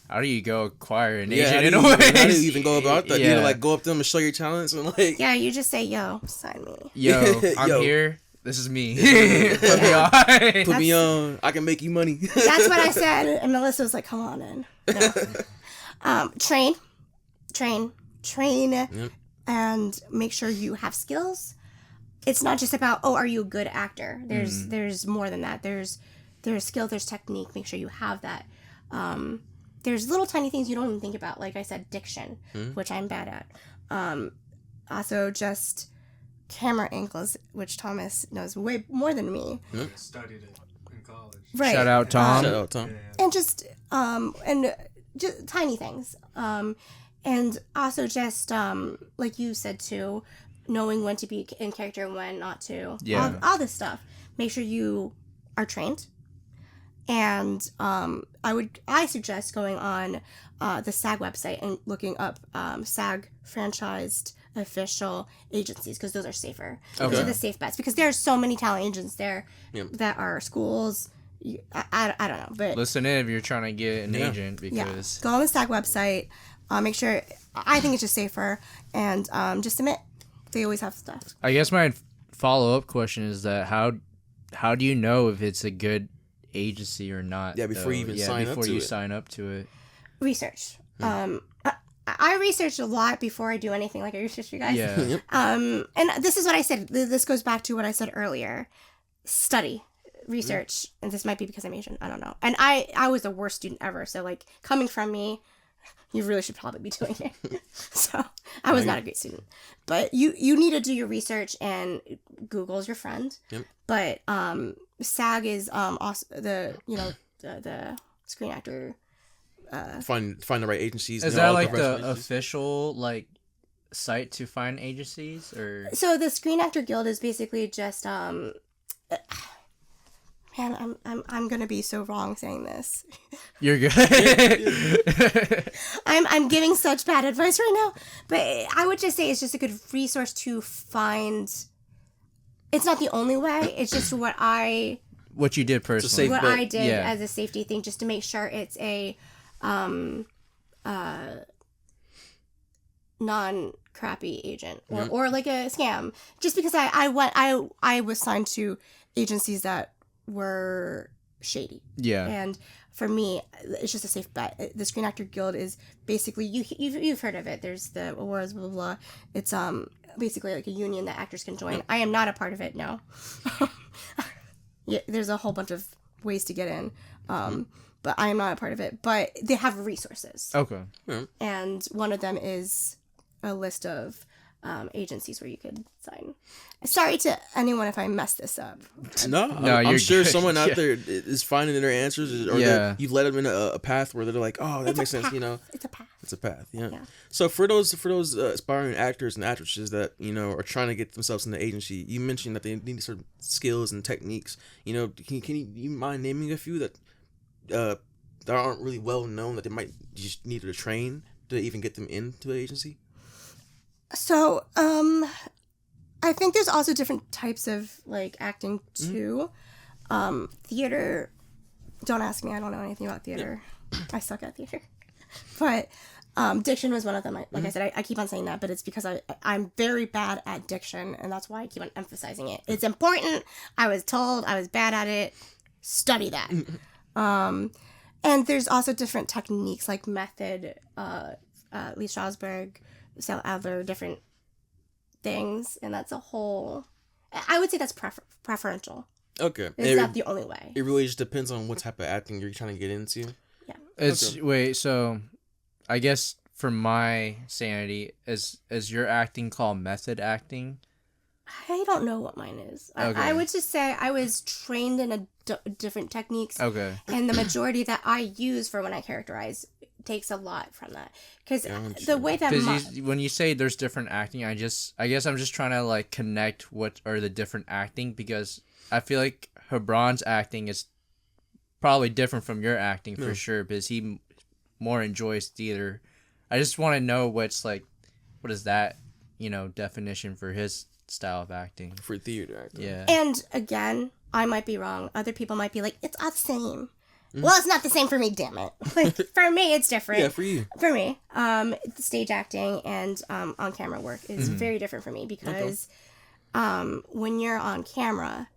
how do you go acquire an agent in a way? How do you even go about that? Yeah. You like go up to them and show your talents and like. Yeah, you just say, "Yo, sign me." Yo, I'm Yo. here. This is me. Put me on. Put me on. I can make you money. That's what I said, and Melissa was like, "Come on in." No. Train, Yep. and make sure you have skills. It's not just about are you a good actor? There's more than that. There's skill, there's technique. Make sure you have that. There's little tiny things you don't even think about. Like I said, diction, which I'm bad at. Also, just camera angles, which Thomas knows way more than me. I studied it in college. Right. Shout out Tom. Shout out, Tom. And just tiny things. And also just like you said too, knowing when to be in character and when not to. Yeah. All this stuff. Make sure you are trained And I suggest going on the SAG website and looking up SAG franchised official agencies, because those are safer. Okay. Those are the safe bets, because there are so many talent agents there that are schools. I don't know, but listen in if you're trying to get an agent, because go on the SAG website. Make sure. I think it's just safer, and just submit. They always have stuff. I guess my follow-up question is that how do you know if it's a good agency or not? Yeah, before you even sign up to it. Research. I research a lot before I do anything. Like I research you guys. Yeah. And this is what I said. This goes back to what I said earlier. Study, research, and this might be because I'm Asian. I don't know. And I was the worst student ever. So like coming from me, you really should probably be doing it. So I was not a great student, but you need to do your research, and Google's your friend. Yep. But SAG is also the Screen Actor. Find the right agencies. Is that like the official like site to find agencies, or? So the Screen Actor Guild is basically just man, I'm gonna be so wrong saying this. You're good. I'm giving such bad advice right now, but I would just say it's just a good resource to find. It's not the only way. It's just what you did personally. What I did as a safety thing, just to make sure it's a non-crappy agent or like a scam. Just because I was signed to agencies that were shady. Yeah. And for me, it's just a safe bet. The Screen Actor Guild is basically you've heard of it. There's the awards, blah blah blah. It's basically like a union that actors can join. I am not a part of it, no. Yeah, there's a whole bunch of ways to get in. But I am not a part of it. But they have resources. Okay. Yeah. And one of them is a list of agencies where you could sign. Sorry to anyone if I mess this up. No, I'm sure someone out there is finding their answers, or you've led them in a path where they're like, oh, that makes sense. You know, it's a path. It's a path. Yeah. So for those aspiring actors and actresses that are trying to get themselves in the agency, you mentioned that they need certain skills and techniques. Can you mind naming a few that aren't really well known that they might just need to train to even get them into the agency? So, I think there's also different types of like acting too. Theater. Don't ask me. I don't know anything about theater. I suck at theater. But diction was one of them. Like I said, I keep on saying that, but it's because I'm very bad at diction, and that's why I keep on emphasizing it. It's important. I was told I was bad at it. Study that. And there's also different techniques like method, Lee Strasberg, Sal Adler, different things, and that's a whole. I would say that's preferential. Okay, it's not the only way. It really just depends on what type of acting you're trying to get into. Yeah. Wait. So, I guess for my sanity, is your acting called method acting? I don't know what mine is. Okay. I would just say I was trained in different techniques. Okay. And the majority that I use for when I characterize takes a lot from that. Because the way that... when you say there's different acting, I guess I'm just trying to like connect what are the different acting, because I feel like Hebron's acting is probably different from your acting for sure, because he more enjoys theater. I just want to know what is that, definition for his style of acting. For theater acting. Yeah. And again, I might be wrong. Other people might be like, it's all the same. Well, it's not the same for me, damn it. Like, for me, it's different. Yeah, for you. For me. Stage acting and on-camera work is very different for me, because when you're on camera,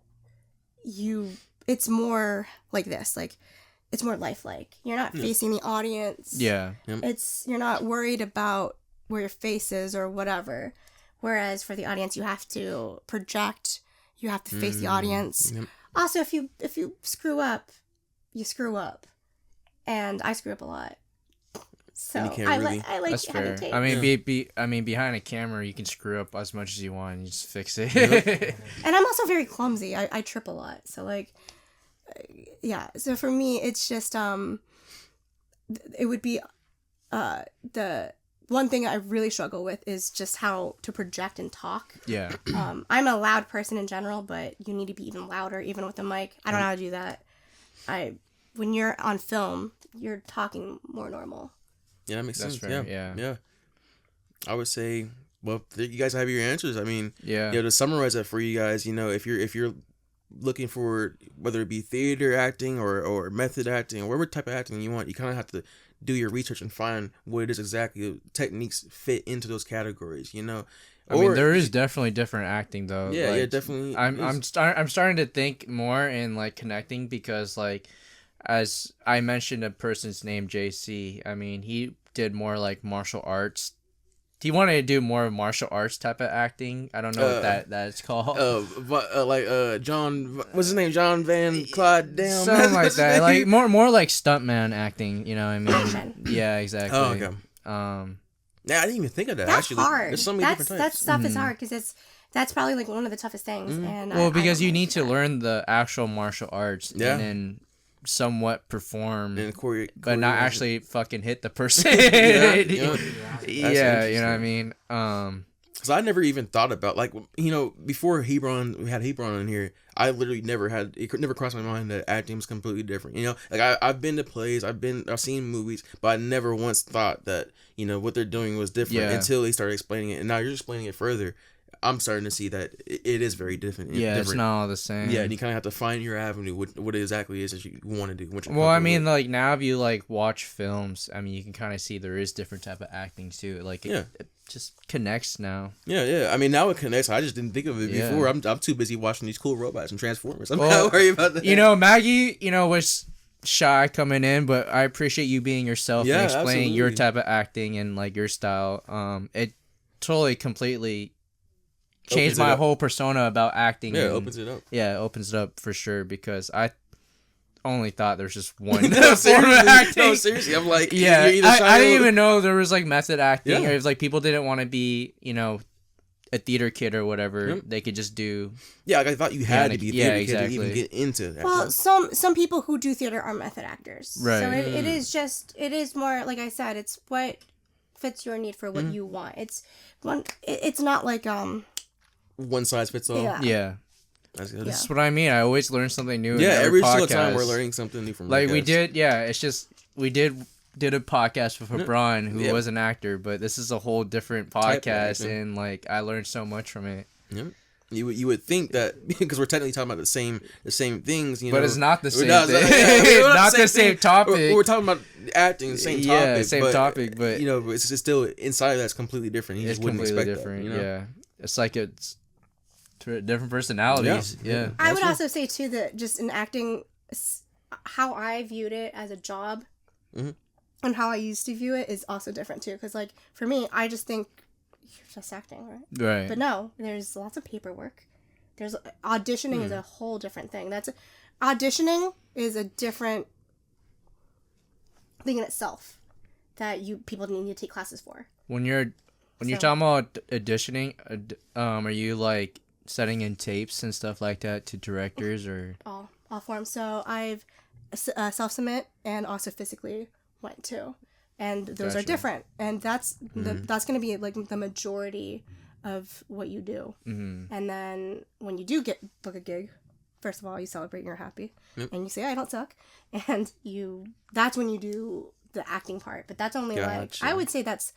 it's more like this. Like, it's more lifelike. You're not facing the audience. Yeah. You're not worried about where your face is or whatever. Whereas for the audience, you have to project. You have to face the audience. Yep. Also, if you screw up, you screw up, and I screw up a lot. So I like that's having fair. tape. I mean, behind a camera, you can screw up as much as you want and you just fix it. And I'm also very clumsy. I trip a lot. So like, yeah. So for me, it's just it would be the one thing I really struggle with is just how to project and talk. Yeah. I'm a loud person in general, but you need to be even louder, even with the mic. I don't know how to do that. when you're on film, you're talking more normal. Yeah, that makes That's sense. fair, Yeah. I would say, well, you guys have your answers. I mean, Yeah. To summarize that for you guys, if you're looking for whether it be theater acting or method acting or whatever type of acting you want, you kind of have to do your research and find what it is exactly techniques fit into those categories. I mean, there is definitely different acting though. Yeah, like, definitely. I'm starting to think more in like connecting because like, as I mentioned a person's name, JC. I mean, he did more like martial arts. He wanted to do more martial arts type of acting. I don't know what that's called. John, what's his name? John Van Clyde. Damn, something like that. Like more like stuntman acting. You know what I mean? Action. Yeah, exactly. Oh, okay. Yeah, I didn't even think of that. That's Actually, hard. There's so many different types. That stuff is hard because that's probably like one of the toughest things. And well, I because don't you like need to that. learn the actual martial arts Yeah. and then somewhat perform, And but not actually fucking hit the person. Yeah. Yeah, you know what I mean. Because I never even thought about before we had Hebron in here. I literally never crossed my mind that acting was completely different. Like I've been to plays, I've seen movies, but I never once thought that what they're doing was different until they started explaining it. And now you're explaining it further. I'm starting to see that it is very different. It's not all the same. Yeah, and you kind of have to find your avenue, what it exactly is that you want to do. Well, I mean, like now if you like watch films, I mean, you can kind of see there is different type of acting too. Like it just connects now. Yeah. I mean, now it connects. I just didn't think of it Yeah. before. I'm too busy watching these cool robots and Transformers. I'm not worried about that. Maggie, was shy coming in, but I appreciate you being yourself and explaining your type of acting and like your style. It totally completely changed my whole persona about acting. Yeah, it and, opens it up. Yeah, it opens it up for sure because I only thought there's just one No, form of acting. No, seriously. I'm like, Yeah, you're either I didn't shy even know there was like method acting. Yeah. Or it was like people didn't want to be, a theater kid or whatever. Yep. They could just do. Yeah, like I thought you had to be a Yeah, theater kid to even exactly. get into that. Well, some people who do theater are method actors. Right. So it is more like I said. It's what fits your need for what you want. It's not like one size fits all. Yeah. Yeah, That's good. that's what I mean. I always learn something new. Yeah, in every single podcast. time we're learning something new from Like you we guys. did. Yeah, it's just we did a podcast with Brian, who Yep. was an actor, but this is a whole different Type of podcast, acting. and like I learned so much from it. Yep. You would think that because we're technically talking about the same things, But it's not the same We're thing. we're Not the same thing. topic. We're talking about acting, the same topic. Yeah, same topic, but it's just still inside of that's completely different. You it's just wouldn't completely expect different. that. Yeah, it's like it's different personalities. Yeah. I would That's also say too that just in acting, how I viewed it as a job, Mhm. and how I used to view it is also different too. Because like for me, I just think you're just acting, right? Right. But no, there's lots of paperwork. There's auditioning is a whole different thing. Auditioning is a different thing in itself that people need to take classes for. When you're talking about auditioning, are you like setting in tapes and stuff like that to directors or? All forms. So I've self-submit and also physically went to, and those are Gotcha. different. And that's that's going to be like the majority of what you do. Mm-hmm. And then when you do book a gig, first of all, you celebrate and you're happy, and you say I don't suck, and that's when you do the acting part. But that's only Gotcha. I would say that's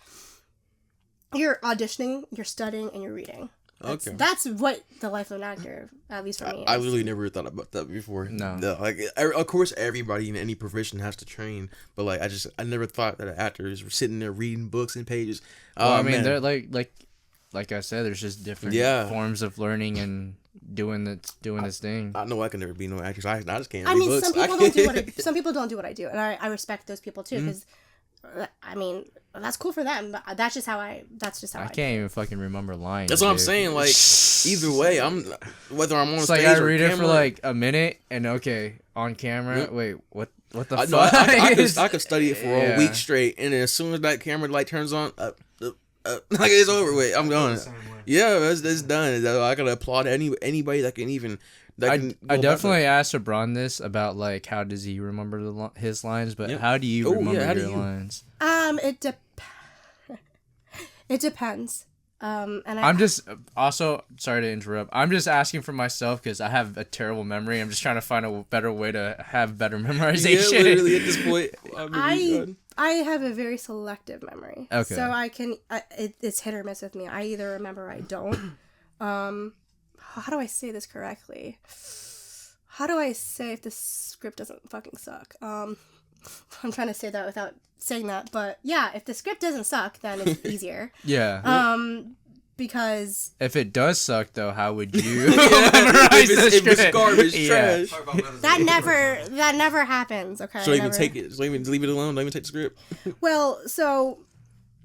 you're auditioning, you're studying, and you're reading. Okay. That's what the life of an actor, at least for me, I is. literally never thought about that before. No. Like, of course, everybody in any profession has to train, but like, I never thought that actors were sitting there reading books and pages. Well, I mean, man. they're like I said, there's just different forms of learning and doing this thing. I know I can never be no actress. I just can't. I read mean, books. some people don't do what some people don't do what I do, and I respect those people too, because I mean that's cool for them. But that's just how I. That's just how I I. can't even fucking remember lines. That's what I'm dude. saying. Like, either way, whether I'm on It's stage like I or read it for camera, like a minute and okay on camera. Yep. Wait, what the I, fuck? no, I could study it for Yeah. a week straight, and then as soon as that camera light turns on, like it's over with. I'm going. Same way. Yeah, that's done. I gotta applaud anybody that can even. I go definitely about asked LeBron this about like how does he remember his lines, but Yeah. how do you Oh, yeah, remember how do your you? lines? It depends. And I'm just also sorry to interrupt. I'm just asking for myself because I have a terrible memory. I'm just trying to find a better way to have better memorization. Yeah, literally at this point, I have a very selective memory. Okay. So I can it's hit or miss with me. I either remember or I don't. How do I say this correctly? How do I say if the script doesn't fucking suck? I'm trying to say that without saying that, but yeah, if the script doesn't suck, then it's easier. Yeah. Because if it does suck, though, how would you memorize the script? If it's garbage, Yeah. trash. that never happens. Okay. So even take it. So even leave it alone. Don't even take the script. Well, so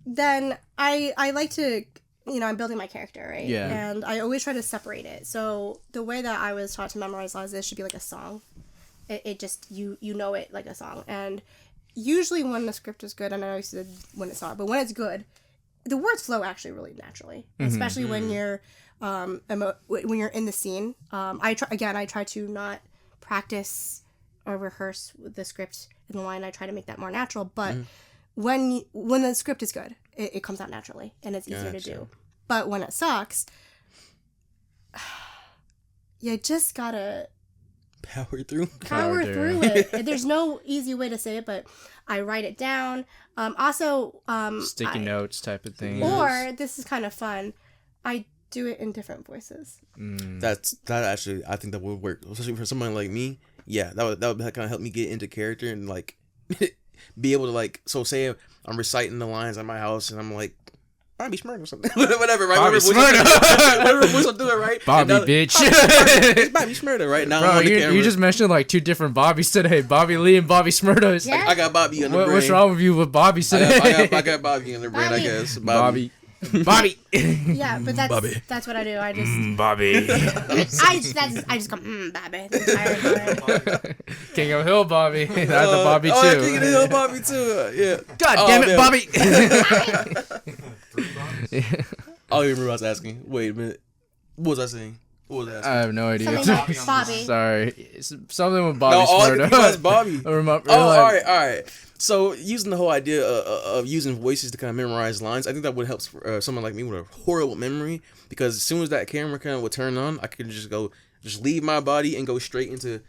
then I like to, I'm building my character, right? Yeah. And I always try to separate it. So the way that I was taught to memorize lines, this should be like a song. It just you know it like a song. And usually when the script is good, and I know you said when it's not, but when it's good, the words flow actually really naturally, especially when you're when you're in the scene. I try to not practice or rehearse with the script in the line. I try to make that more natural, but when the script is good, it comes out naturally and it's easier to do. But when it sucks, you just gotta power through it. There's no easy way to say it, but I write it down. Sticky notes type of thing. Or this is kind of fun. I do it in different voices. That actually, I think that would work, especially for someone like me. Yeah, that would kind of help me get into character and like be able to like. So say I'm reciting the lines at my house and I'm like, Bobby Smurda or something. Whatever, right? Bobby Smurda. Whatever voice I'll do it, right? Bobby, bitch. It's Bobby Smurda, right? Now Bro, I'm on the you camera. just mentioned like two different Bobbies today. Bobby Lee and Bobby Smurda. Yeah. I got Bobby on the brain. What's wrong with you with Bobby today? I got Bobby on the brain, I guess. Bobby. Yeah, but that's what I do. I just Bobby. I just go Bobby the entire time. King of Hill Bobby. That's the Bobby too. Oh, King of the Hill Bobby too. Yeah. God damn it, man. Bobby. I don't even remember what I was asking. Wait a minute. What was I saying? What was I asking? I have no idea. Something about Bobby. Sorry. It's something with Bobby No, all I Smurda. can think about is Bobby. All Alright. So, using the whole idea of using voices to kind of memorize lines, I think that would help someone like me with a horrible memory, because as soon as that camera kind of would turn on, I could just leave my body and go straight into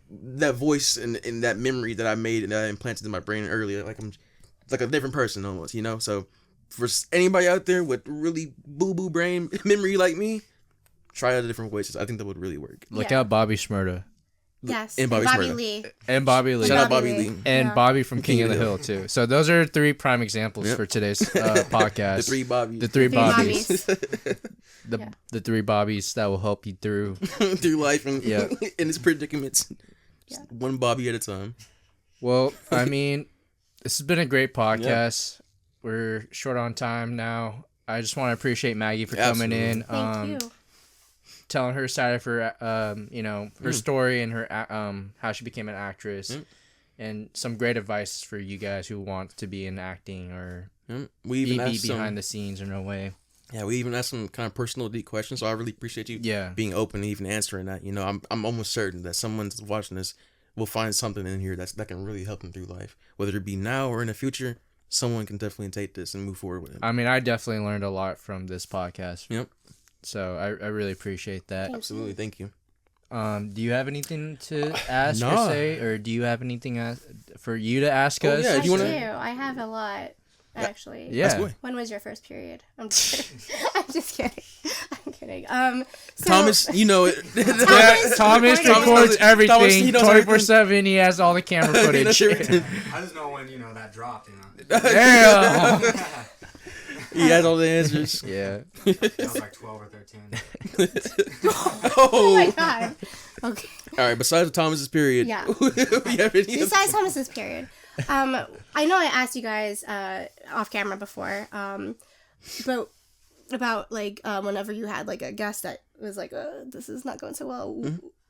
that voice and that memory that I made and that I implanted in my brain earlier. Like I'm like a different person almost, So, for anybody out there with really boo-boo brain memory like me, try out the different voices. I think that would really work. Look out Bobby Smurda. Yes, And Bobby Smurda. Lee. And Bobby Lee. Shout out Bobby Lee. And Yeah. Bobby from King of the Hill too. So those are three prime examples for today's podcast. The three Bobbies. The three Bobbies. Bobbies. The three Bobbies that will help you through. Through life and Yeah. in its predicaments. Yeah. One Bobby at a time. Well, I mean, this has been a great podcast. We're short on time now. I just want to appreciate Maggie for coming in. Thank you. Telling her side of her, her story and her, how she became an actress, and some great advice for you guys who want to be in acting or We even be asked behind the scenes in a way. Yeah, we even asked some kind of personal deep questions, so I really appreciate you being open and even answering that. I'm almost certain that someone's watching this will find something in here that can really help them through life, whether it be now or in the future. Someone can definitely take this and move forward with it. I mean, I definitely learned a lot from this podcast. Yep. So I really appreciate that. Absolutely, thank you. Do you have anything to ask or No. say, or do you have anything for you to ask us? yeah, I if you wanna- do. I have a lot, actually. Yeah. That's good. When was your first period? I'm just kidding. I'm just kidding. I'm kidding. So, Thomas, you know it. Thomas recorded. records everything Thomas, he knows 24/7. He has all the camera He footage. knows everything. I just know when that dropped. Damn. He has all the answers. Yeah. That was like 12 or 13. oh my god. Okay. All right. Besides Thomas's period, Yeah. you have any Besides Thomas's period, I know I asked you guys off camera before, but about like whenever you had like a guest that was like, this is not going so well.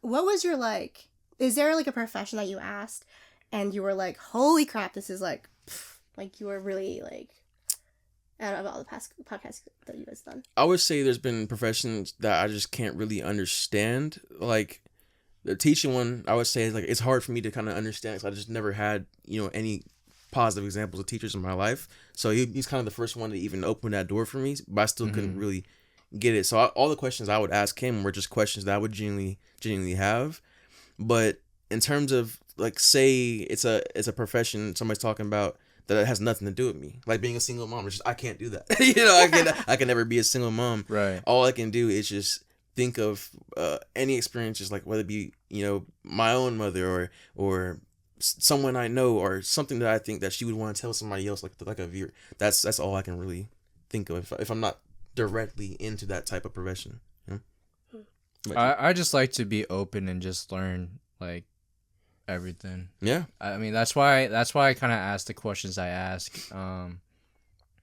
What was your like? Is there like a profession that you asked, and you were like, holy crap, this is like you were really like. Out of all the past podcasts that you guys done, I would say there's been professions that I just can't really understand. Like the teaching one, I would say is like it's hard for me to kind of understand because I just never had any positive examples of teachers in my life. So he's kind of the first one to even open that door for me, but I still couldn't really get it. So all the questions I would ask him were just questions that I would genuinely have. But in terms of like, say it's a profession somebody's talking about that has nothing to do with me, like being a single mom, I can't do that. I can never be a single mom. Right. All I can do is just think of any experiences, like whether it be my own mother or someone I know, or something that I think that she would want to tell somebody else, like a viewer. That's all I can really think of if I'm not directly into that type of profession. I just like to be open and just learn like everything. Yeah. I mean, that's why I kind of ask the questions I ask,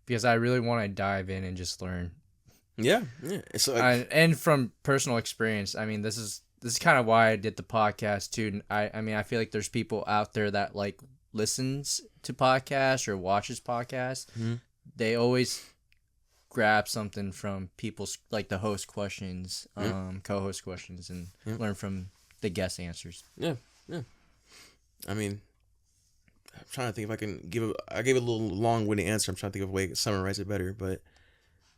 because I really want to dive in and just learn. Yeah. It's like, and from personal experience, I mean, this is kind of why I did the podcast too. I mean, I feel like there's people out there that like listens to podcasts or watches podcasts. They always grab something from people's, like, the host questions, co-host questions, and learn from the guest answers. Yeah. I mean, I'm trying to think if I can I gave a little long-winded answer. I'm trying to think of a way to summarize it better, but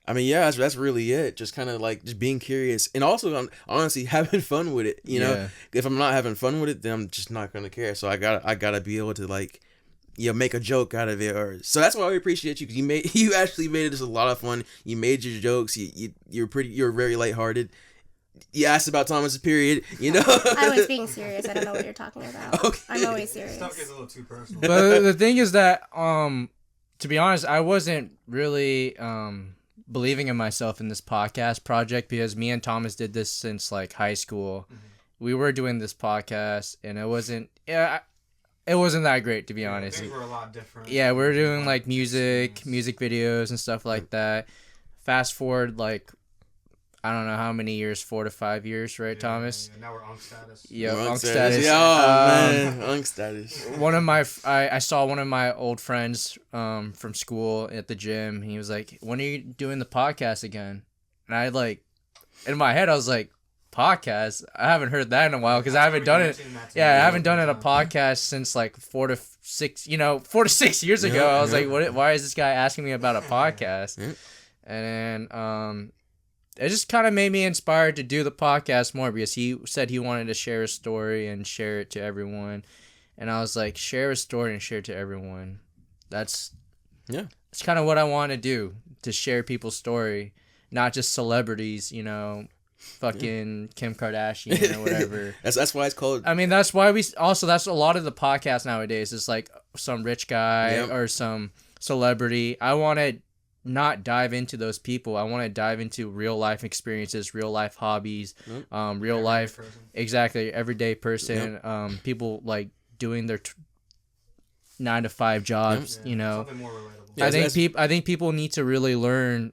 I mean, yeah, that's really it. Just kind of like just being curious, and also honestly having fun with it. know, if I'm not having fun with it, then I'm just not gonna care. So I gotta be able to, like, make a joke out of it, so that's why we appreciate you, because you actually made it just a lot of fun. You made your jokes. You're very lighthearted. You asked about Thomas, period. I was being serious. I don't know what you're talking about. Okay. I'm always serious. Stuff gets a little too personal. But the thing is that, to be honest, I wasn't really believing in myself in this podcast project, because me and Thomas did this since like high school. We were doing this podcast, and it wasn't that great, to be honest. Things were a lot different. Yeah, we were doing like music videos and stuff like that. Fast forward, like, I don't know how many years, 4 to 5 years, right, Thomas? Yeah, now we're Unk status. Yeah, Unk status. Man, Unk status. I saw one of my old friends from school at the gym. He was like, "When are you doing the podcast again?" And I, like, in my head, I was like, "Podcast? I haven't heard that in a while, because I haven't done it. Yeah, I haven't done it a podcast since like 4 to 6 years ago." I was like, "What? Why is this guy asking me about a podcast?" And then it just kind of made me inspired to do the podcast more, because he said he wanted to share a story and share it to everyone. And I was like, share a story and share it to everyone. That's kind of what I want to do, to share people's story, not just celebrities, fucking Kim Kardashian or whatever. That's why it's called. I mean, that's why that's a lot of the podcast nowadays. It's like some rich guy or some celebrity. I want to not dive into those people. I want to dive into real life experiences, real life hobbies, real life person. Exactly, everyday person. People like doing their 9 to 5 jobs. Something more relatable. I think people need to really learn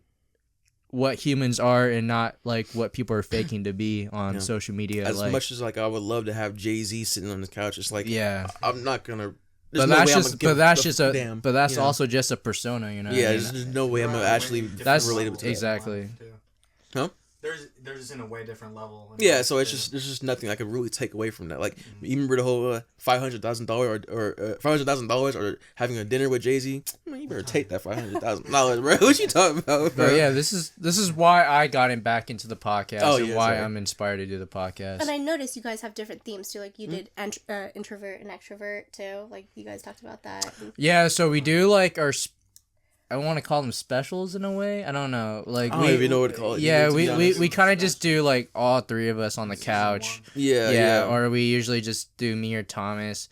what humans are, and not like what people are faking to be on social media. As much as like I would love to have Jay-Z sitting on the couch, it's like, I'm not gonna. But that's also just a persona, Yeah, there's no way I'm gonna actually relate to exactly. Huh? They're just in a way different level. Yeah, so there's just nothing I could really take away from that. Like, you remember the whole $500,000 or $500,000 or having a dinner with Jay-Z? You better take that $500,000, bro. What you talking about, bro? But yeah, this is why I got him back into the podcast, and why I'm inspired to do the podcast. And I noticed you guys have different themes too. Like you did introvert and extrovert too. Like you guys talked about that. Yeah, so we do like our. I want to call them specials in a way. I don't know. Like, I don't even know what to call it. Yeah, we kind of just do like all 3 of us on the couch. Yeah. Or we usually just do me or Thomas.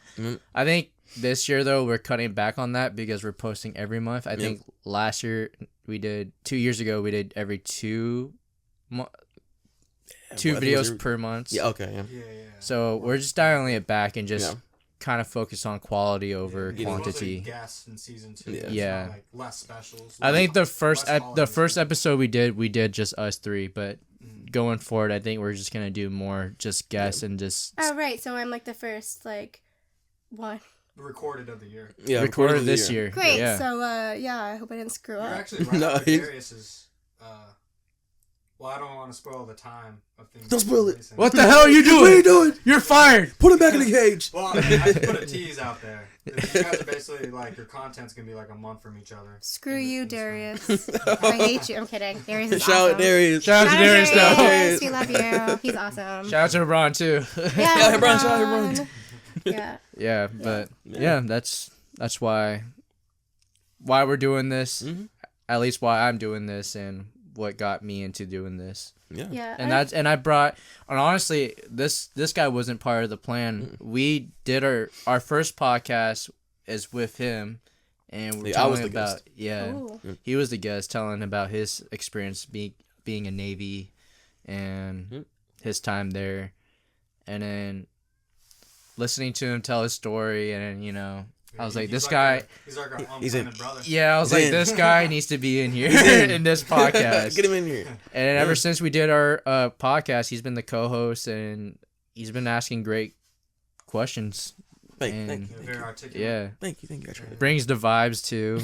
I think this year though we're cutting back on that, because we're posting every month. I think last year 2 years ago we did every 2 videos per month. Yeah. Okay. Yeah. So we're just dialing it back and just. Kind of focus on quality over quantity. Guests in season 2. Yeah. Like less specials. I think the first episode we did just us 3, but going forward, I think we're just gonna do more just guests and just. Oh right, so I'm like the first one. Recorded of the year. Yeah, recorded this year. Great. Yeah. So I hope I didn't screw up. You're actually right. Darius's Well, I don't want to spoil the time of things. Don't spoil it. Recent. What the hell are you doing? What are you doing? You're fired. Put him back in the cage. Well, I just put a tease out there. You guys are basically like, your content's going to be like a month from each other. Screw you, Darius. I hate you. I'm kidding. Darius is Shout awesome. out Darius. Shout out to Darius, though. Darius. We love you. He's awesome. Shout out to LeBron too. Yeah, LeBron, shout out LeBron. Yeah. Yeah, but that's why we're doing this. Mm-hmm. At least why I'm doing this and what got me into doing this. Yeah. And I brought, and honestly, this guy wasn't part of the plan. We did our first podcast is with him, and we're telling about Ooh. he was the guest telling about his experience being a Navy and his time there, and then listening to him tell his story, and I was like, He's this guy. He's like our He's in. unplanned brother. Yeah, I was like, this guy needs to be in here in this podcast. Get him in here. And ever since we did our podcast, he's been the co-host, and he's been asking great questions. Thank You're you. very articulate. Yeah, Thank you. I tried. brings the vibes too.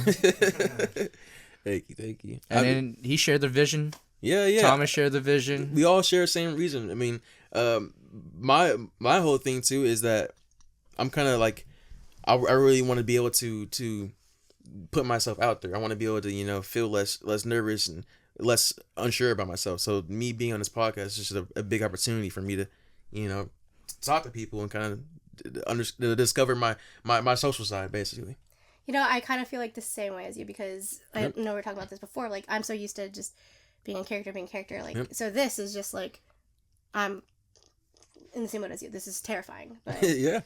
Thank you. And then he shared the vision. Yeah. Thomas shared the vision. We all share the same reason. I mean, my whole thing too is that I'm kind of like, I really want to be able to put myself out there. I want to be able to feel less nervous and less unsure about myself. So me being on this podcast is just a big opportunity for me to talk to people and kind of discover my social side, basically. I kind of feel like the same way as you, because I know we were talking about this before. Like, I'm so used to just being a character. Like, so this is just like, I'm in the same boat as you. This is terrifying. But, Yeah.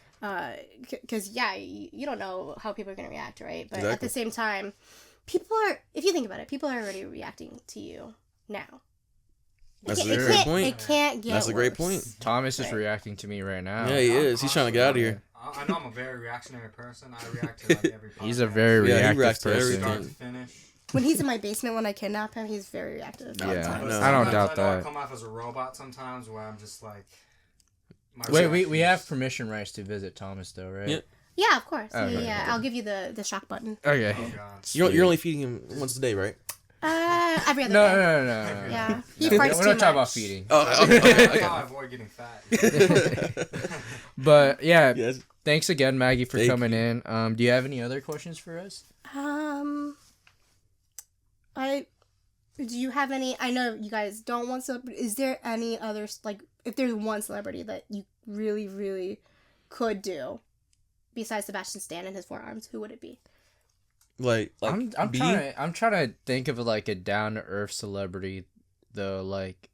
Because, you don't know how people are going to react, right? But Exactly. at the same time, if you think about it, people are already reacting to you now. That's a It great can't- point. It can't get That's a great worse. point. Thomas is Right. reacting to me right now. Yeah, he is. He's trying to get out of here. I know I'm a very reactionary person. I react to like every podcast. He's a very Yeah, he reactive reacts to person. everything. Start to finish. When he's in my basement when I kidnap him, he's very reactive. all the Yeah. time. No. I don't Sometimes doubt I know I that. come off as a robot sometimes, where I'm just like. my Wait, we reactions- have permission rights to visit Thomas though, right? Yeah. Yeah, of course. Okay. Yeah, I'll give you the shock button. Okay. Oh, God. You're only feeding him once a day, right? Every other No. day. Yeah. He We farts don't too talk about much. feeding. Oh, That's how I avoid getting fat. But yeah, Yes. thanks again, Maggie, for Thank coming in. Do you have any other questions for us? Do you have any? I know you guys don't want celebrity. Is there any other, like, if there's one celebrity that you really, really could do besides Sebastian Stan and his forearms, who would it be? Like I'm trying to think of like a down to earth celebrity though, like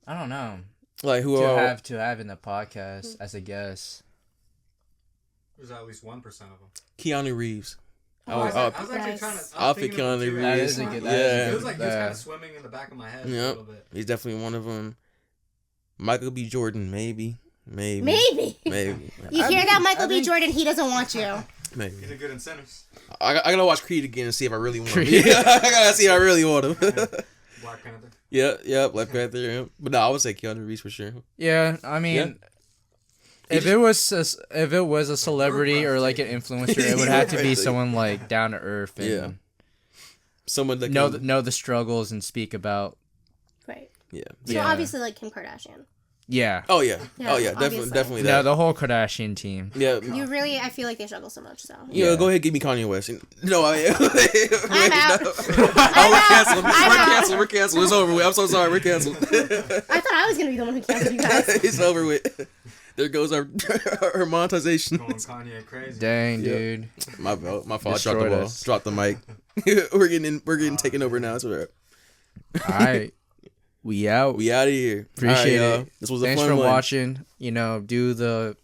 I don't know. Like who To are have in the podcast as a guest. There's at least 1% of them. Keanu Reeves. Oh, I I was actually Nice. trying to. I'll thinking pick of Keanu the two. Reeves. That is a good. Yeah. It was like he was that- kind of swimming in the back of my head a Yep. little bit. He's definitely one of them. Michael B. Jordan, maybe. Maybe. You hear that, Michael B. Jordan? He doesn't want you. He's Maybe. a good incentive. I gotta watch Creed again and see if I really want him. I gotta see if I really want him. Black Panther. yeah, Black Panther. Yeah. But no, I would say Keanu Reeves for sure. Yeah, I mean, Yeah. if it was a celebrity or like an influencer, it would have to be someone like down to earth and Yeah. Someone that know the struggles and speak about. Right. Yeah. So Yeah. obviously, like Kim Kardashian. Yeah. Oh yeah. Yeah, Oh yeah. obviously. Definitely No, that. the whole Kardashian team. Yeah. You really, I feel like they struggle so much. So Yeah, go ahead, give me Kanye West. No, I'm out. We're canceled. We're canceled. It's over with. I'm so sorry. We're canceled. I thought I was gonna be the one who canceled you guys. It's over with. There goes our monetization. Going Kanye crazy. Dang, Yeah. dude. My fault. Dropped the Destroyed ball. us. Dropped the mic. We're getting taken over now. It's whatever. All right. We out. We out of here. Appreciate All right, y'all. it. This was a Thanks fun for one. watching. Do the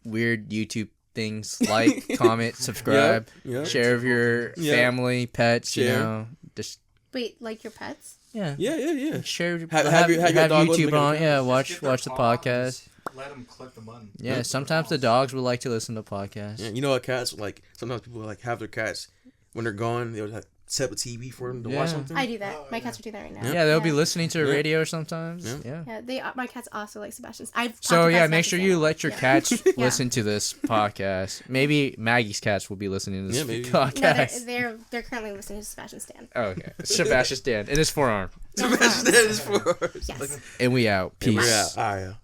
weird YouTube things, like, comment, subscribe, Yeah. share with your Yeah. family, pets. Share. Just Wait, like your pets? yeah. Yeah. Share. Have your dog with YouTube me. on. Yeah, Just watch get their the paw and podcast. just Let them click the button. Yeah, sometimes the dogs would like to listen to podcasts. Yeah. You know what cats like? Sometimes people like have their cats when they're gone. They'll like set up a TV for them to Yeah. watch something. I do that. My cats are doing that right now. Yeah, they'll be listening to the radio sometimes. Yeah. Yeah. Yeah, my cats also like Sebastian's. I've So talked yeah, about make sure Sebastian's you channel. let your Yeah. cats listen to this podcast. Maybe Maggie's cats will be listening to this maybe. podcast. No, they're currently listening to Sebastian's stand. Oh, okay. Sebastian Stan in his forearm. That is for us. Yes. And we out. And Peace. we're out. All right.